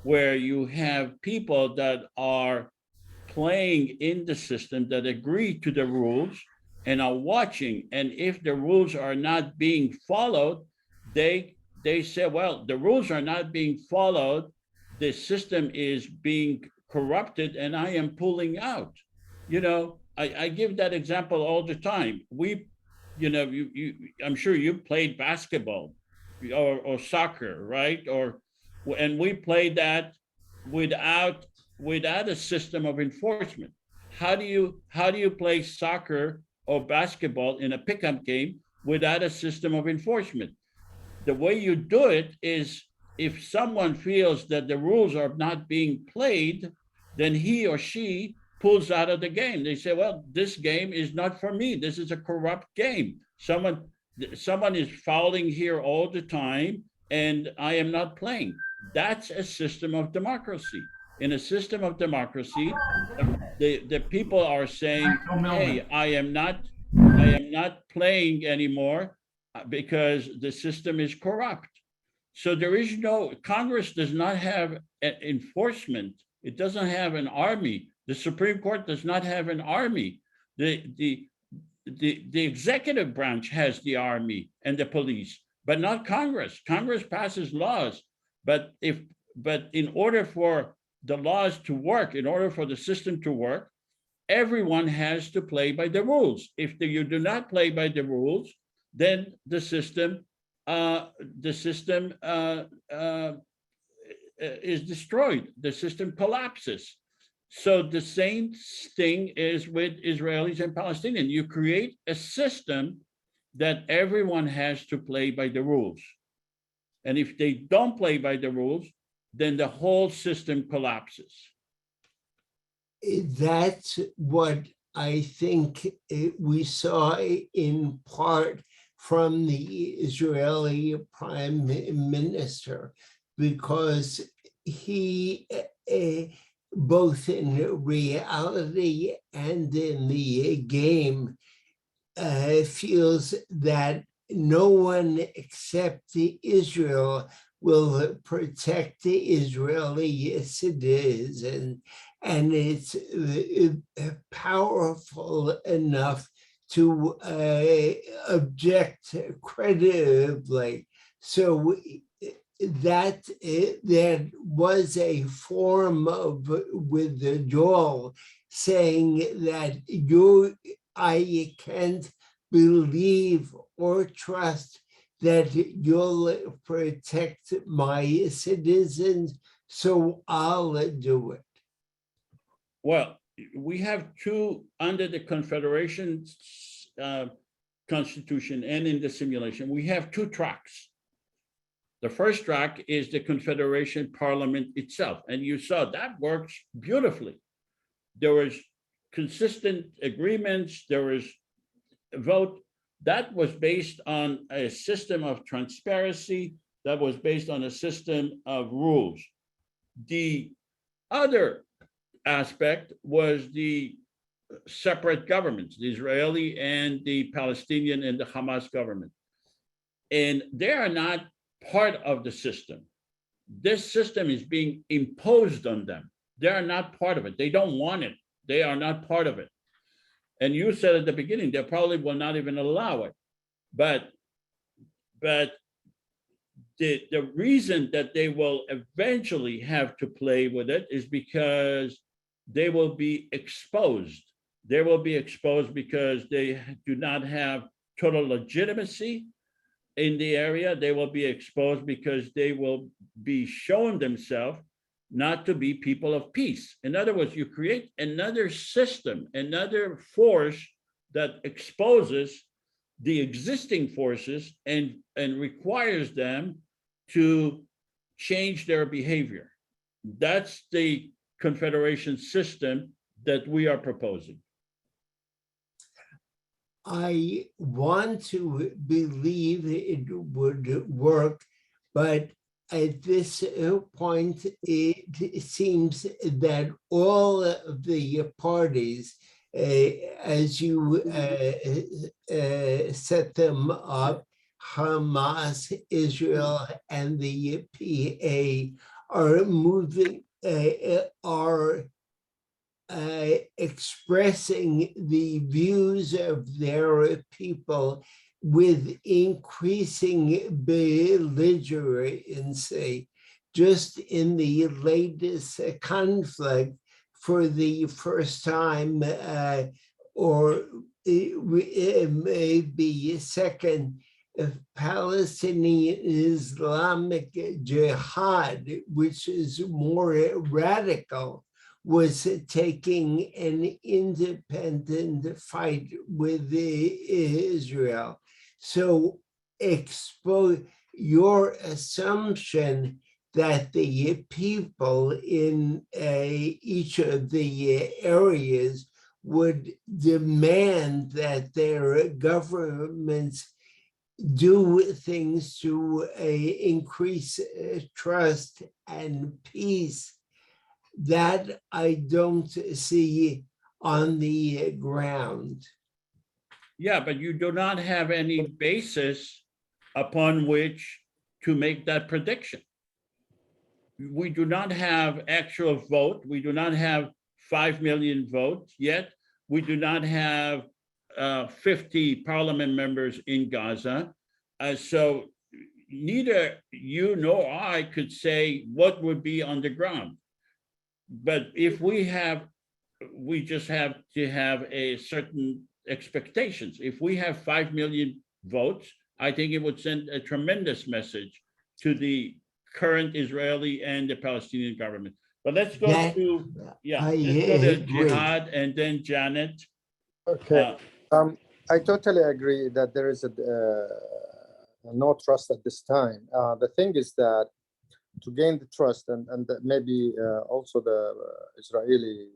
where you have people that are playing in the system, that agree to the rules and are watching. And if the rules are not being followed, they say, well, the rules are not being followed, the system is being corrupted, and I am pulling out. I give that example all the time. I'm sure you played basketball or soccer, right? And we played that without a system of enforcement. How do you play soccer or basketball in a pickup game without a system of enforcement? The way you do it is, if someone feels that the rules are not being played, then he or she pulls out of the game. They say, well, this game is not for me. This is a corrupt game. Someone is fouling here all the time, and I am not playing. That's a system of democracy. In a system of democracy, the people are saying, hey, I am not playing anymore because the system is corrupt. So Congress does not have an enforcement. It doesn't have an army. The Supreme Court does not have an army. The executive branch has the army and the police, but not Congress. Congress passes laws, but in order for the laws to work, in order for the system to work, everyone has to play by the rules. If you do not play by the rules, then the system is destroyed. The system collapses. So the same thing is with Israelis and Palestinians. You create a system that everyone has to play by the rules. And if they don't play by the rules, then the whole system collapses. That's what I think we saw in part from the Israeli Prime Minister, because he, both in reality and in the game, feels that no one except Israel will protect the Israeli citizens, and it's powerful enough to object credibly. So that there was a form of withdrawal, saying that I can't believe or trust that you'll protect my citizens, so I'll do it. Well, we have two, under the Confederation Constitution and in the simulation, we have two tracks. The first track is the Confederation Parliament itself, and you saw that works beautifully. There was consistent agreements, there was a vote that was based on a system of transparency, that was based on a system of rules. The other aspect was the separate governments, the Israeli and the Palestinian and the Hamas government. And they are not part of the system. This system is being imposed on them. They are not part of it. They don't want it. They are not part of it. And you said at the beginning, they probably will not even allow it. But the reason that they will eventually have to play with it is because they will be exposed. They will be exposed because they do not have total legitimacy in the area. They will be exposed because they will be showing themselves not to be people of peace. In other words, you create another system, another force that exposes the existing forces and requires them to change their behavior. That's the Confederation system that we are proposing. I want to believe it would work, but at this point, it seems that all of the parties, as you set them up, Hamas, Israel, and the PA are moving, are expressing the views of their people with increasing belligerency. Just in the latest conflict, for the first time, or it may be second, Palestinian Islamic Jihad, which is more radical, was taking an independent fight with Israel. So your assumption that the people in each of the areas would demand that their governments do things to increase trust and peace, that I don't see on the ground. Yeah, but you do not have any basis upon which to make that prediction. We do not have actual vote. We do not have 5 million votes yet. We do not have 50 parliament members in Gaza. So neither you nor I could say what would be on the ground. But if we have we just have to have a certain expectations. If we have 5 million votes, I think it would send a tremendous message to the current Israeli and the Palestinian government. But let's go That- to, yeah, I let's go to agree. Jihad and then Janet. Okay, I totally agree that there is a no trust at this time. The thing is that to gain the trust, and that maybe also the Israeli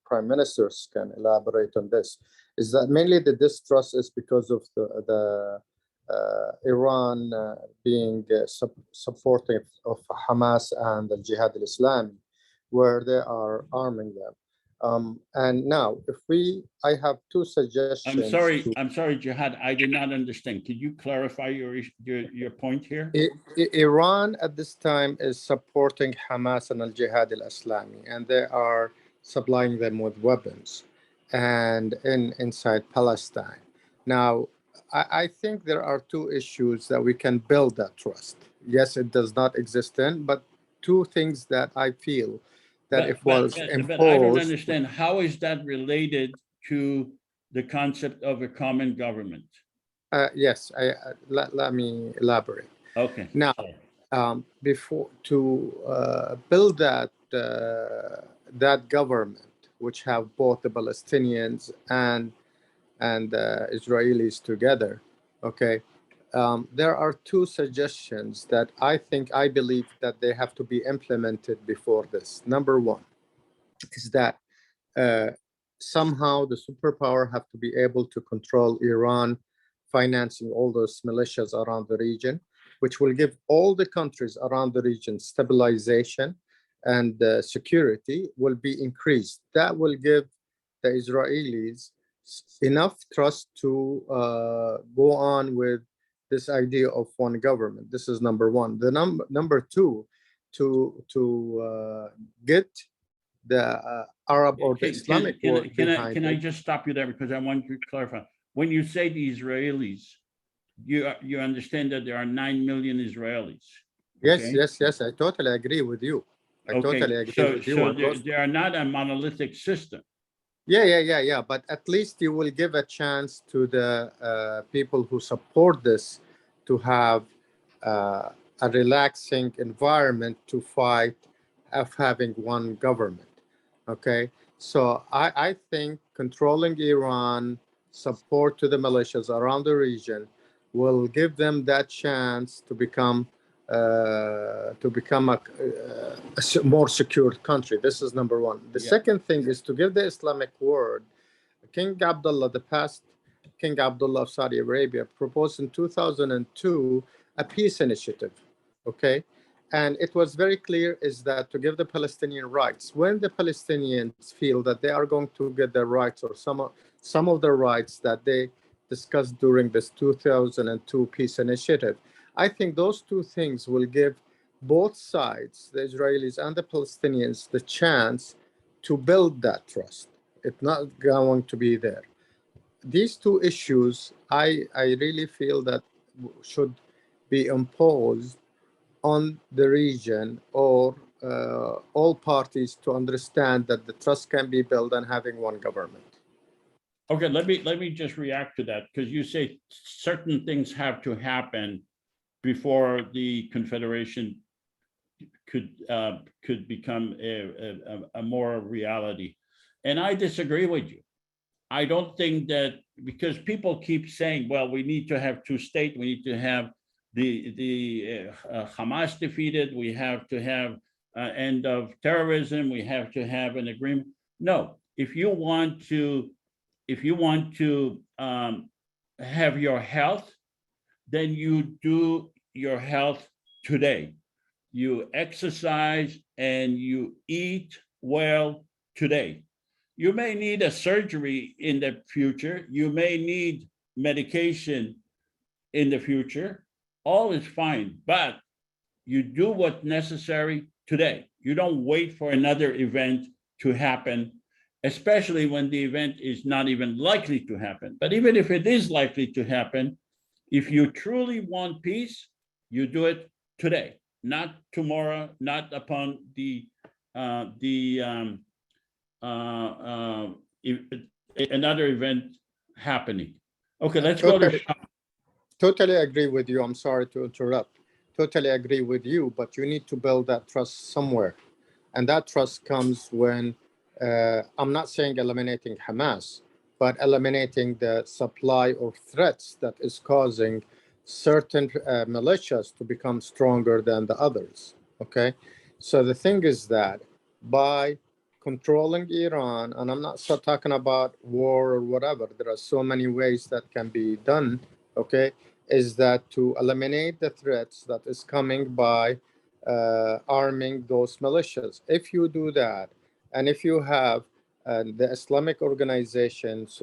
prime ministers can elaborate on this, is that mainly the distrust is because of the Iran being supportive of Hamas and the Jihad al-Islami, where they are arming them. And now, I have two suggestions. I'm sorry, Jihad, I did not understand. Could you clarify your point here? Iran at this time is supporting Hamas and al-Jihad al-Islami, and they are supplying them with weapons and inside Palestine. Now, I think there are two issues that we can build that trust. Yes, it does not exist in, but two things that I feel that if was imposed. But I don't understand, how is that related to the concept of a common government? Yes, let me elaborate. Okay. Now, before to build that government, which have both the Palestinians and Israelis together, okay, there are two suggestions that I believe that they have to be implemented before this. Number one is that somehow the superpower have to be able to control Iran financing all those militias around the region, which will give all the countries around the region stabilization, and security will be increased. That will give the Israelis enough trust to go on with this idea of one government. This is number one. The number two, to get the Arab or the Islamic world behind Can I it. just stop you there, because I want to clarify. When you say the Israelis, you understand that there are 9 million Israelis. Yes, okay? yes, I totally agree with you. I totally agree with you. So on those. they are not a monolithic system. Yeah. But at least you will give a chance to the people who support this to have a relaxing environment to fight of having one government. Okay, so I think controlling Iran, support to the militias around the region, will give them that chance to become a more secure country. This is number one. The second thing is to give the Islamic world, King Abdullah, the past King Abdullah of Saudi Arabia, proposed in 2002 a peace initiative. Okay. And it was very clear is that to give the Palestinian rights, when the Palestinians feel that they are going to get their rights, or some of the rights that they discussed during this 2002 peace initiative, I think those two things will give both sides, the Israelis and the Palestinians, the chance to build that trust. It's not going to be there. These two issues, I really feel that should be imposed on the region, or all parties, to understand that the trust can be built on having one government. Okay, let me just react to that, because you say certain things have to happen before the Confederation could become a more reality. And I disagree with you. I don't think that, because people keep saying, well, we need to have two states, we need to have the Hamas defeated, we have to have end of terrorism, we have to have an agreement. No, if you want to have your health, then you do your health today. You exercise and you eat well today. You may need a surgery in the future. You may need medication in the future. All is fine, but you do what's necessary today. You don't wait for another event to happen, especially when the event is not even likely to happen. But even if it is likely to happen, if you truly want peace, you do it today, not tomorrow, not upon the another event happening. Okay, let's go to Sean. Totally agree with you. I'm sorry to interrupt. Totally agree with you, but you need to build that trust somewhere. And that trust comes when, I'm not saying eliminating Hamas, but eliminating the supply of threats that is causing certain militias to become stronger than the others, okay? So the thing is that by controlling Iran, and I'm not talking about war or whatever, there are so many ways that can be done, okay, is that to eliminate the threats that is coming by arming those militias. If you do that, and if you have the Islamic organizations,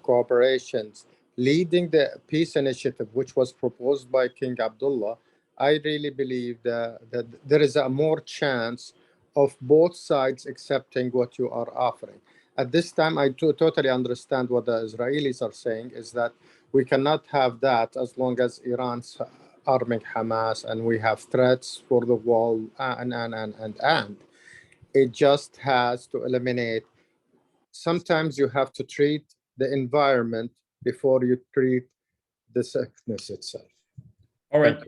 cooperations, leading the peace initiative, which was proposed by King Abdullah, I really believe that there is a more chance of both sides accepting what you are offering. At this time, I totally understand what the Israelis are saying, is that we cannot have that as long as Iran's arming Hamas and we have threats for the wall and it just has to eliminate. Sometimes you have to treat the environment before you treat the sickness itself. All right,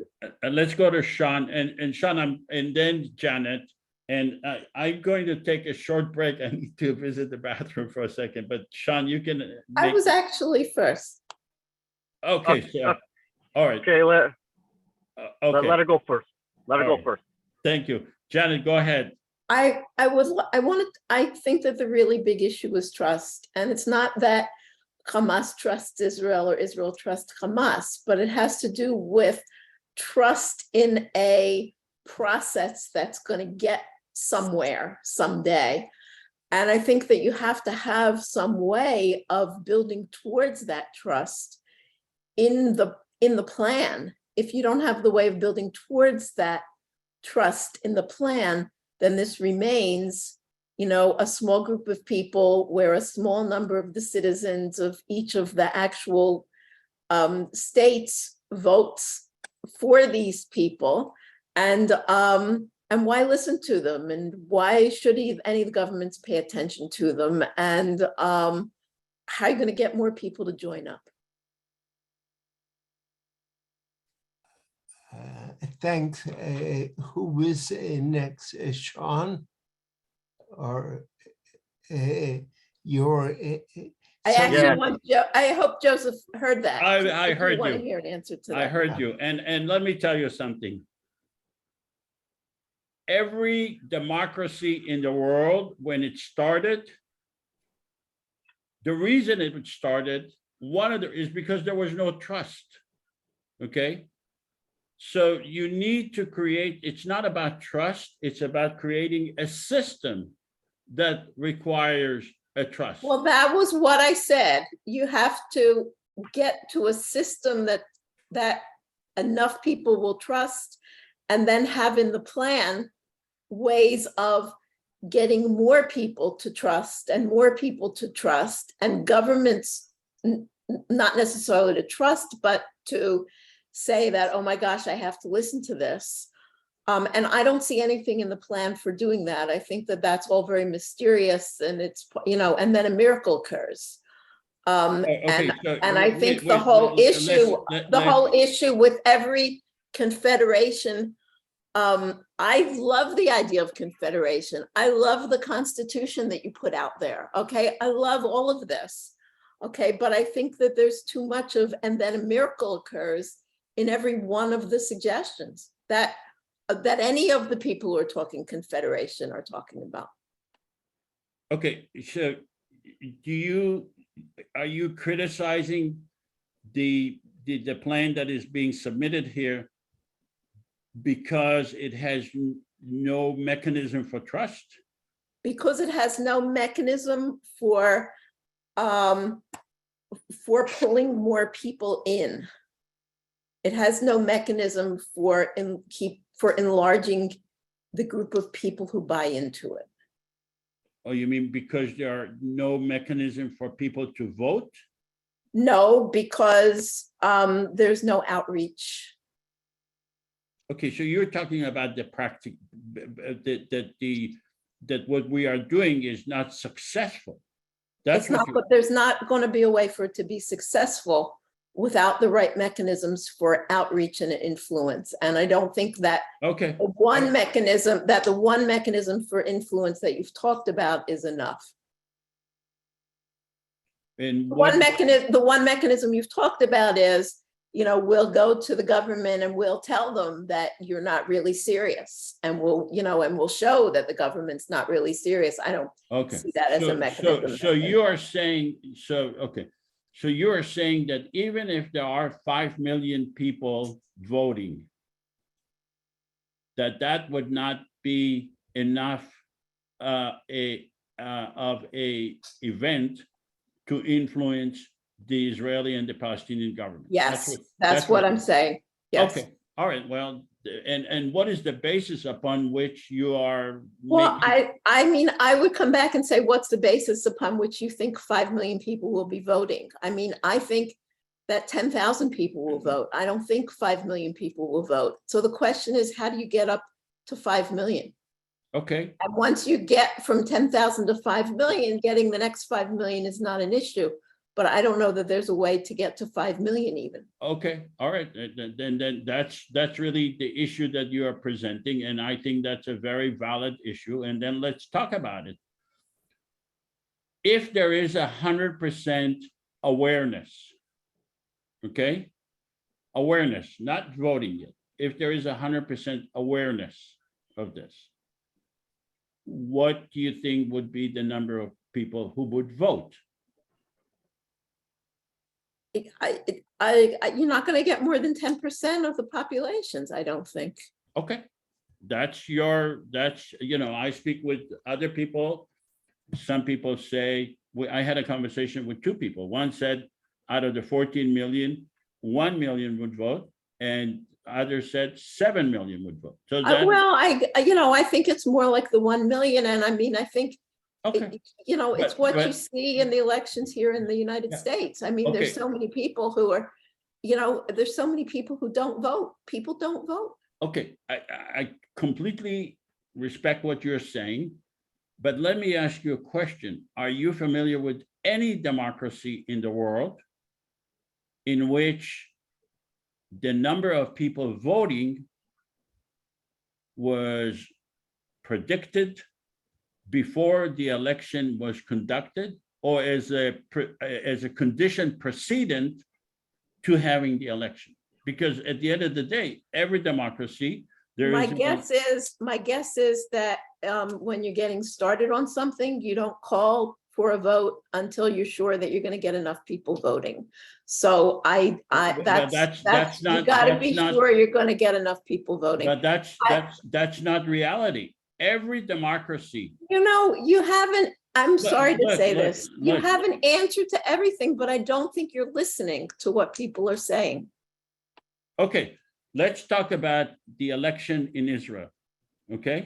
let's go to Sean and Sean, and then Janet. And I'm going to take a short break. I need to visit the bathroom for a second, but Sean, you can. I was actually first. Okay, so, all right. Okay, Okay. let her go first. Let her All go right. first. Thank you. Janet, go ahead. I think that the really big issue is trust. And it's not that Hamas trusts Israel or Israel trusts Hamas, but it has to do with trust in a process that's going to get somewhere someday. And I think that you have to have some way of building towards that trust in the plan. If you don't have the way of building towards that trust in the plan, then this remains, a small group of people where a small number of the citizens of each of the actual states votes for these people. And why listen to them? And why should any of the governments pay attention to them? And how are you going to get more people to join up? Thanks. Who is next? Sean? Or your? I hope Joseph heard that. I heard want you. to hear an answer to that. I heard you. And let me tell you something. Every democracy in the world, when it started, the reason it started, is because there was no trust. Okay. So you need to create, it's not about trust, it's about creating a system that requires a trust. Well, that was what I said. You have to get to a system that enough people will trust, and then have in the plan ways of getting more people to trust and more people to trust, and governments not necessarily to trust, but to say that, oh my gosh, I have to listen to this. And I don't see anything in the plan for doing that. I think that that's all very mysterious, and it's, and then a miracle occurs. And I think the whole issue with every confederation, I love the idea of confederation. I love the Constitution that you put out there. Okay, I love all of this. Okay, but I think that there's too much of, and then a miracle occurs in every one of the suggestions that any of the people who are talking confederation are talking about. Okay, so are you criticizing the plan that is being submitted here because it has no mechanism for trust? Because it has no mechanism for pulling more people in. It has no mechanism for enlarging the group of people who buy into it. Oh, you mean because there are no mechanism for people to vote? No, because there's no outreach. Okay, so you're talking about the that what we are doing is not successful. That's It's not, but there's not going to be a way for it to be successful without the right mechanisms for outreach and influence. And I don't think that okay. the one mechanism for influence that you've talked about is enough. And The what, one mechanism you've talked about is, we'll go to the government and we'll tell them that you're not really serious. And we'll show that the government's not really serious. I don't okay. see that as a mechanism. So you are saying, okay. So you are saying that even if there are 5 million people voting, that would not be enough of a event to influence the Israeli and the Palestinian government. Yes, that's what I'm saying. Yes. Okay, all right, well, and what is the basis upon which you are Well, making? I mean, I would come back and say, what's the basis upon which you think 5 million people will be voting? I mean, I think that 10,000 people will vote. I don't think 5 million people will vote. So the question is, how do you get up to 5 million? Okay, And once you get from 10,000 to 5 million, getting the next 5 million is not an issue. But I don't know that there's a way to get to 5 million even. okay, all right, then that's really the issue that you are presenting, and I think that's a very valid issue, and then let's talk about it. If there is 100% awareness, okay? Awareness, not voting yet. If there is 100% awareness of this, what do you think would be the number of people who would vote? You're not going to get more than 10% of the populations, I don't think. Okay, I speak with other people. Some people say, I had a conversation with two people. One said out of the 14 million, 1 million would vote, and others said 7 million would vote. So that, Well, I think it's more like the 1 million. And I mean, I think, okay, it's But- what you but- see in the elections here in the United Yeah. States. I mean, there's Okay. so many people who are, there's so many people who don't vote. People don't vote. okay, I completely respect what you're saying, but let me ask you a question. Are you familiar with any democracy in the world in which the number of people voting was predicted before the election was conducted, or as a condition precedent to having the election? Because at the end of the day, every democracy, there My is. guess is that when you're getting started on something, you don't call for a vote until you're sure that you're going to get enough people voting. So But that's you not- got to that's be not- sure you're going to get enough people voting. But that's not reality. Every democracy, You haven't, I'm sorry to look, say look, this, you look. have an answer to everything, but I don't think you're listening to what people are saying. okay, let's talk about the election in Israel, okay?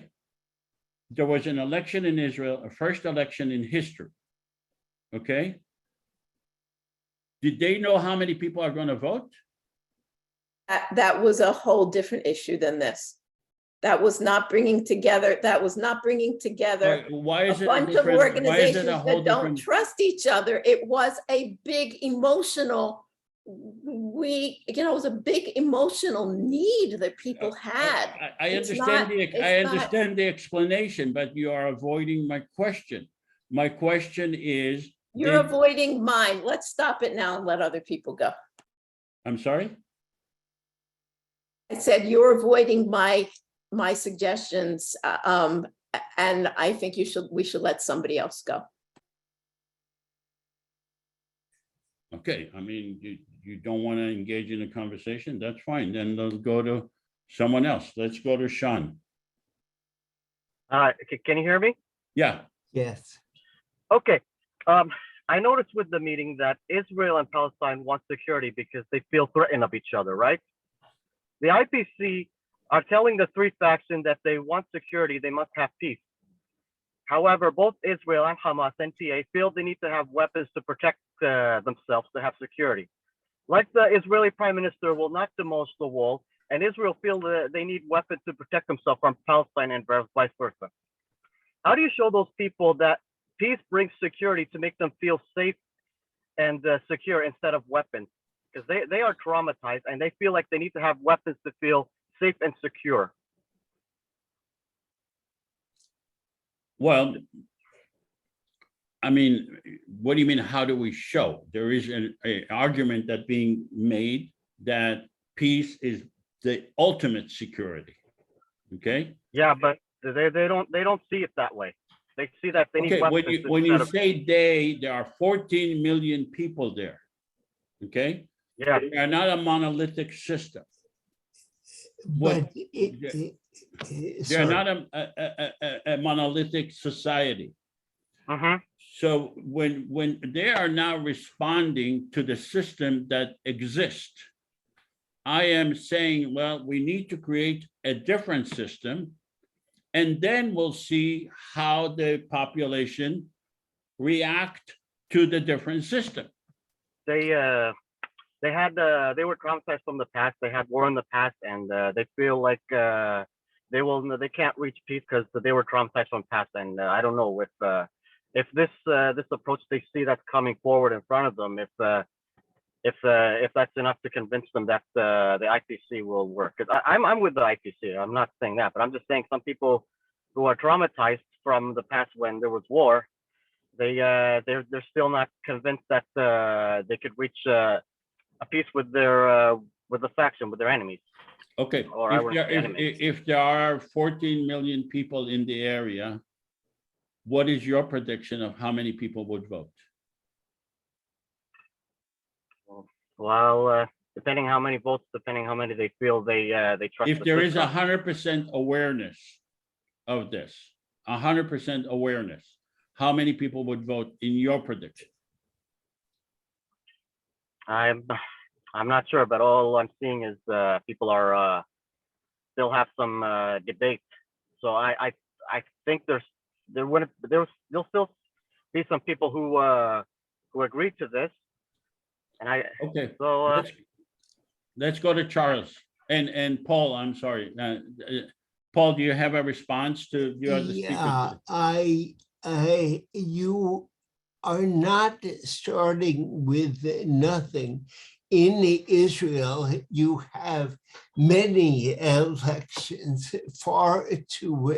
There was an election in Israel, a first election in history, okay? Did they know how many people are going to vote? That was a whole different issue than this. That was not bringing together, Why is a it a bunch of different? Why is organizations it a whole that don't different? trust each other. It was a big emotional, it was a big emotional need that people had. I It's understand not- I it's not- understand the explanation, but you are avoiding my question. My question is, You're did- avoiding mine. Let's stop it now and let other people go. I'm sorry? I said, you're avoiding my suggestions. And I think we should let somebody else go. Okay, I mean, you don't want to engage in a conversation, that's fine, then let's go to someone else. Let's go to Sean. Can you hear me? Yeah, Yes. Okay. I noticed with the meeting that Israel and Palestine want security because they feel threatened of each other, right? The IPC are telling the three factions that they want security, they must have peace. However, both Israel and Hamas and PA feel they need to have weapons to protect themselves to have security. Like the Israeli Prime Minister will not demolish the wall, and Israel feel that they need weapons to protect themselves from Palestine and vice versa. how do you show those people that peace brings security to make them feel safe and secure instead of weapons? Because they are traumatized and they feel like they need to have weapons to feel safe and secure. Well, I mean, what do you mean, how do we show? There is an argument that being made that peace is the ultimate security, okay? Yeah, but they don't see it that way. They see that they need Okay, weapons when you instead of, say they, there are 14 million people there, okay? yeah. They are not a monolithic system. What- But it, They're sorry. not a monolithic society. Mm-hmm. So when they are now responding to the system that exists, I am saying, well, we need to create a different system, and then we'll see how the population react to the different system. They were traumatized from the past. They had war in the past, and they feel like they can't reach peace because they were traumatized from the past. And I don't know if this approach they see that's coming forward in front of them, if that's enough to convince them that the IPC will work. Because I'm with the IPC. I'm not saying that, but I'm just saying some people who are traumatized from the past when there was war, they're still not convinced that they could reach a peace with the faction, with their enemies. Okay, Or I wouldn't say enemies. if there are 14 million people in the area, what is your prediction of how many people would vote? Well, depending how many votes, depending how many they feel they trust. If the there is system. 100% awareness of this, 100% awareness, how many people would vote in your prediction? I'm not sure, but all I'm seeing is people are still have some debate. So I think there'll still be some people who agree to this. And Okay, so let's go to Charles and Paul. I'm sorry, Paul. Do you have a response to the other speakers? Yeah, you are not starting with nothing. In Israel, you have many elections, far too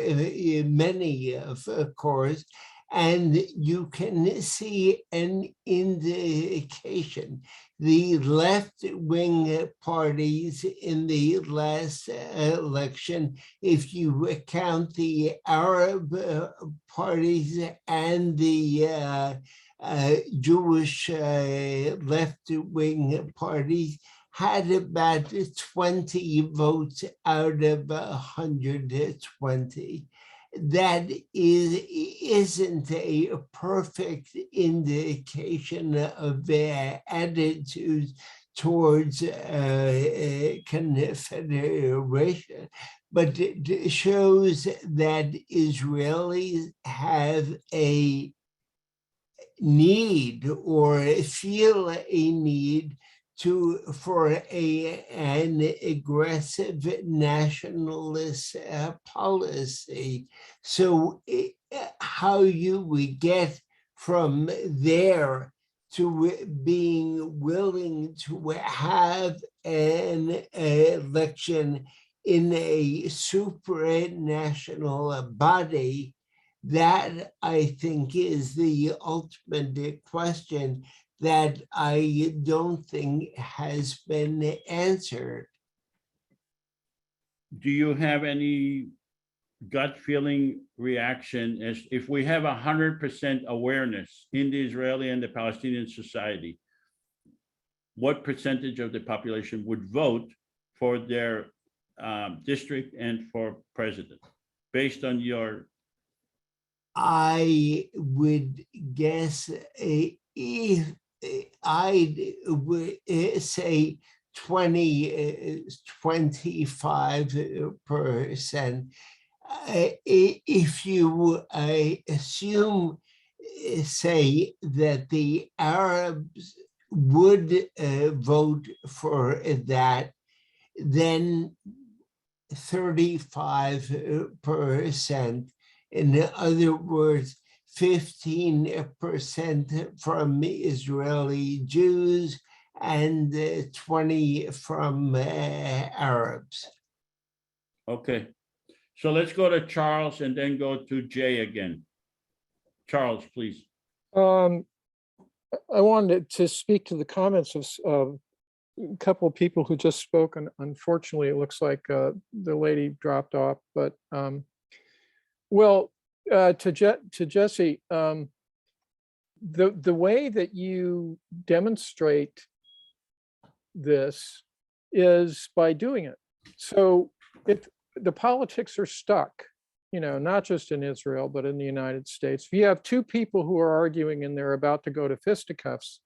many, of course, and you can see an indication. The left-wing parties in the last election, if you count the Arab parties and the Jewish left-wing parties, had about 20 votes out of 120. That isn't a perfect indication of their attitudes towards Confederation, but it shows that Israelis have a need or feel a need for an aggressive nationalist policy. So how you would get from there to being willing to have an election in a supranational body, that I think is the ultimate question that I don't think has been answered. Do you have any gut feeling reaction as if we have 100% awareness in the Israeli and the Palestinian society, what percentage of the population would vote for their district and for president, based on your? I would guess if I would say 25%. If you assume, say, that the Arabs would vote for that, then 35% In other words, 15% from Israeli Jews and 20 from Arabs. Okay, so let's go to Charles and then go to Jay again. Charles, please. I wanted to speak to the comments of a couple of people who just spoke, and unfortunately, it looks like the lady dropped off. But to Jesse, the way that you demonstrate this is by doing it. So if the politics are stuck, not just in Israel, but in the United States, if you have two people who are arguing and they're about to go to fisticuffs,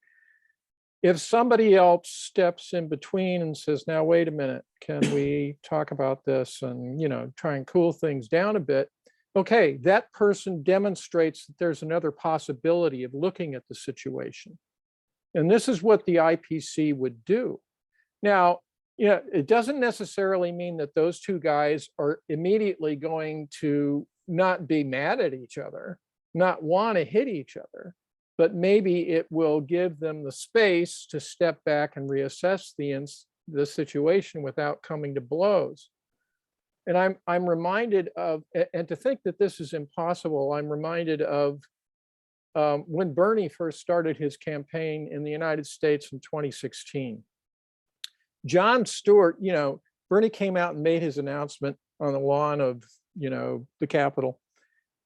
if somebody else steps in between and says, now, wait a minute, can we talk about this and, try and cool things down a bit? Okay, that person demonstrates that there's another possibility of looking at the situation. And this is what the IPC would do. Now, it doesn't necessarily mean that those two guys are immediately going to not be mad at each other, not want to hit each other, but maybe it will give them the space to step back and reassess the situation without coming to blows. And I'm reminded of, and to think that this is impossible, I'm reminded of when Bernie first started his campaign in the United States in 2016. Jon Stewart, Bernie came out and made his announcement on the lawn of, the Capitol.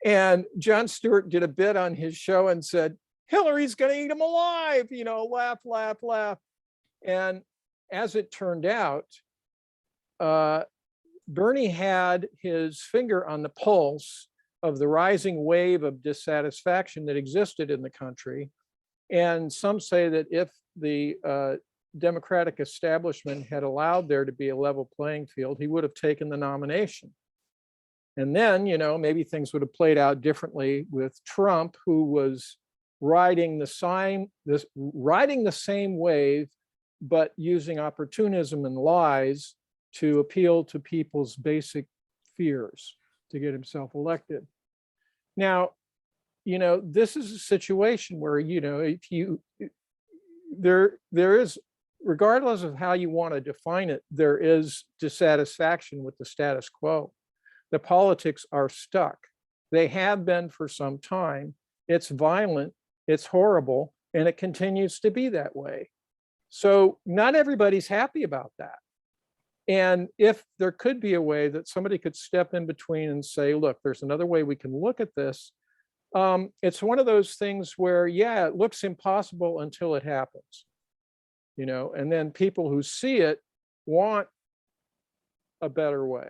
And Jon Stewart did a bit on his show and said, Hillary's going to eat him alive, laugh, laugh, laugh. And as it turned out, Bernie had his finger on the pulse of the rising wave of dissatisfaction that existed in the country. And some say that if the Democratic establishment had allowed there to be a level playing field, he would have taken the nomination. And then, maybe things would have played out differently with Trump, who was riding the same wave, but using opportunism and lies to appeal to people's basic fears to get himself elected. Now, this is a situation where, there is, regardless of how you want to define it, there is dissatisfaction with the status quo. The politics are stuck. They have been for some time. It's violent, it's horrible, and it continues to be that way. So not everybody's happy about that. And if there could be a way that somebody could step in between and say, look, there's another way we can look at this. It's one of those things where, it looks impossible until it happens. And then people who see it want a better way.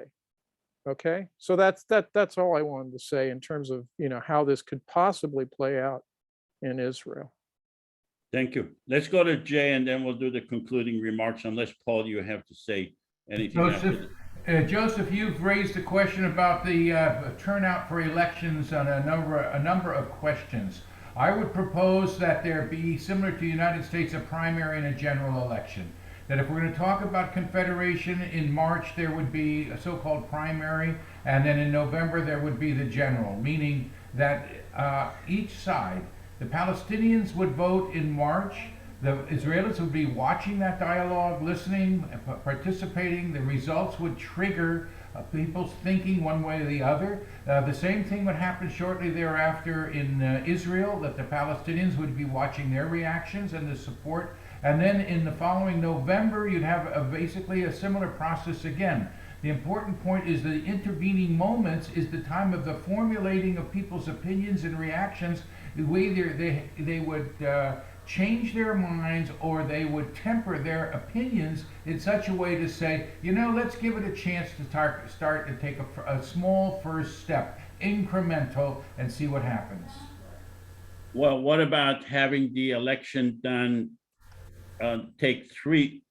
Okay, so that's all I wanted to say in terms of how this could possibly play out in Israel. Thank you. Let's go to Jay and then we'll do the concluding remarks, unless Paul, you have to say anything. Joseph, you've raised a question about the turnout for elections on a number of questions. I would propose that there be, similar to the United States, a primary and a general election. That if we're going to talk about Confederation, in March there would be a so-called primary, and then in November there would be the general, meaning that each side, the Palestinians would vote in March, the Israelis would be watching that dialogue, listening, participating. The results would trigger people's thinking one way or the other. The same thing would happen shortly thereafter in Israel, that the Palestinians would be watching their reactions and the support. And then in the following November, you'd have basically a similar process again. The important point is the intervening moments is the time of the formulating of people's opinions and reactions. Either they would change their minds or they would temper their opinions in such a way to say, let's give it a chance to start and take a small first step, incremental, and see what happens. Well, what about having the election done, take three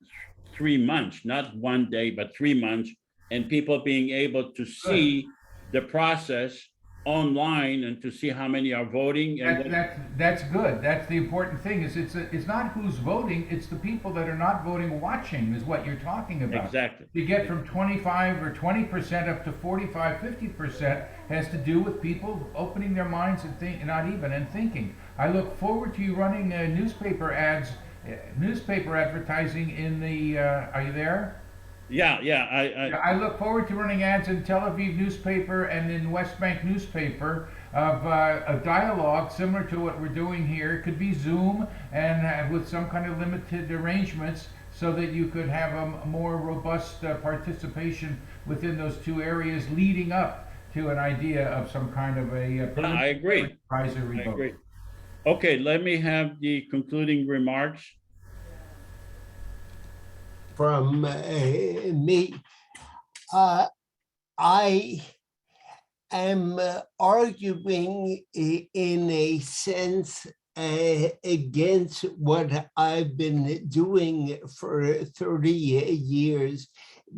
months, not one day, but 3 months, and people being able to see the process online and to see how many are voting. And That's good. That's the important thing is it's not who's voting, it's the people that are not voting watching is what you're talking about. exactly. To get from 25 or 20% up to 45, 50% has to do with people opening their minds and thinking. I look forward to you running newspaper advertising in the, are you there? Yeah, I look forward to running ads in Tel Aviv newspaper and in West Bank newspaper of a dialogue similar to what we're doing here. It could be Zoom and with some kind of limited arrangements so that you could have a more robust participation within those two areas leading up to an idea of some kind of a I agree. advisory I vote. agree. Okay, let me have the concluding remarks. From me. I am arguing in a sense against what I've been doing for 30 years,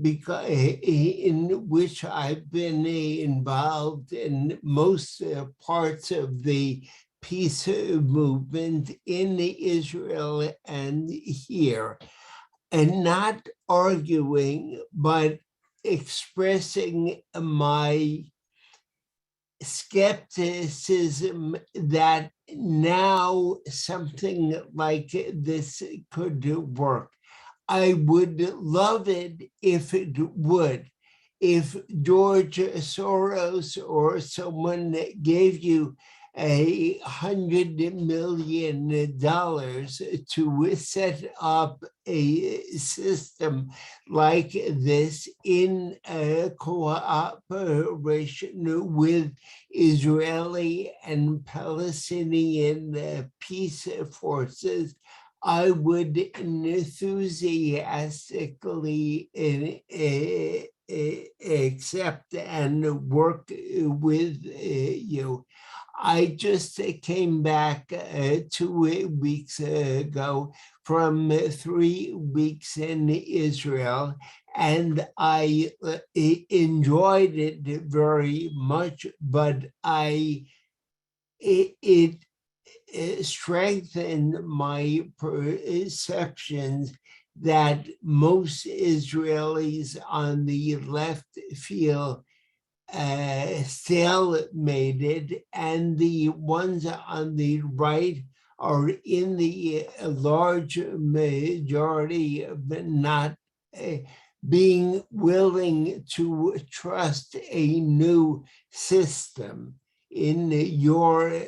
because in which I've been involved in most parts of the peace movement in Israel and here. And not arguing, but expressing my skepticism that now something like this could work. I would love it if it would. If George Soros or someone gave you $100 million to set up a system like this in cooperation with Israeli and Palestinian peace forces, I would enthusiastically accept and work with you. I just came back 2 weeks ago from 3 weeks in Israel, and I enjoyed it very much, but it strengthened my perceptions that most Israelis on the left feel stalemated, and the ones on the right are in the large majority of not being willing to trust a new system, in your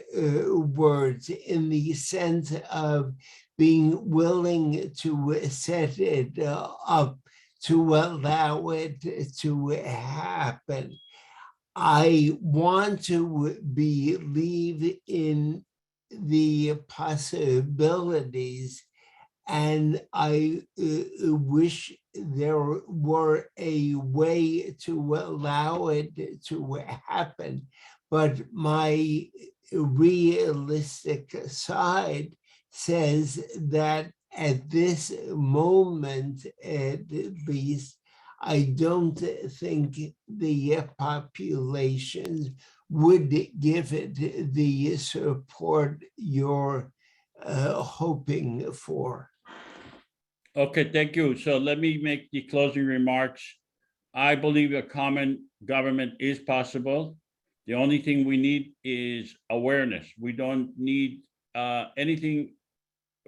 words, in the sense of being willing to set it up to allow it to happen. I want to believe in the possibilities, and I wish there were a way to allow it to happen. But my realistic side says that at this moment, at least, I don't think the populations would give it the support you're hoping for. Okay, thank you. So let me make the closing remarks. I believe a common government is possible. The only thing we need is awareness. We don't need anything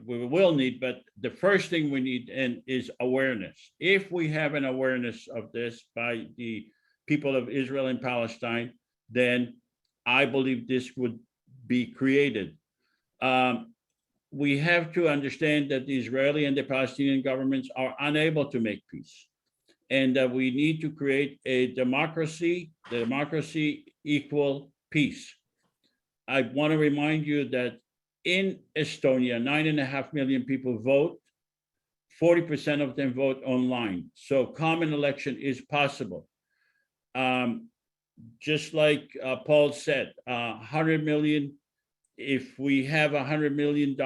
we will need, but the first thing we need is awareness. If we have an awareness of this by the people of Israel and Palestine, then I believe this would be created. We have to understand that the Israeli and the Palestinian governments are unable to make peace, and that we need to create a democracy equal peace. I want to remind you that in Estonia, 9.5 million people vote. 40% of them vote online. So common election is possible. Just like Paul said, 100 million, if we have $100 million,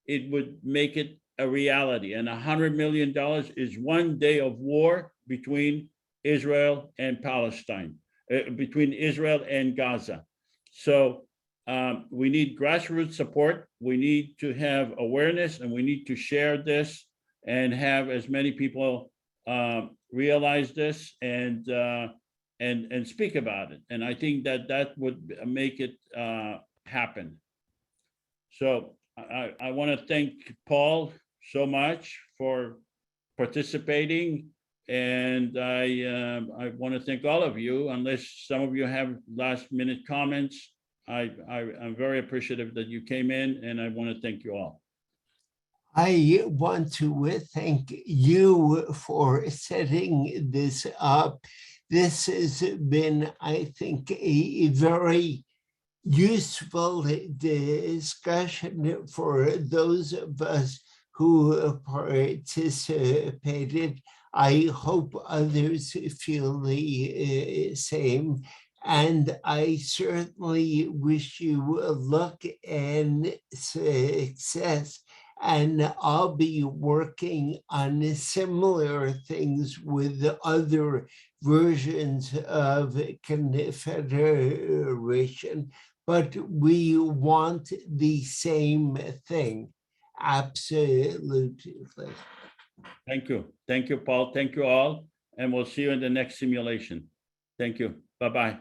it would make it a reality. And $100 million is one day of war between Israel and Palestine. between Israel and Gaza. So we need grassroots support. We need to have awareness, and we need to share this and have as many people realize this and speak about it. And I think that would make it happen. So I want to thank Paul so much for participating. And I want to thank all of you, unless some of you have last minute comments. I'm very appreciative that you came in, and I want to thank you all. I want to thank you for setting this up. This has been, I think, a very useful discussion for those of us who participated. I hope others feel the same. And I certainly wish you luck and success. And I'll be working on similar things with other versions of Confederation, but we want the same thing. Absolutely. Thank you. Thank you, Paul. Thank you all. And we'll see you in the next simulation. Thank you. Bye-bye.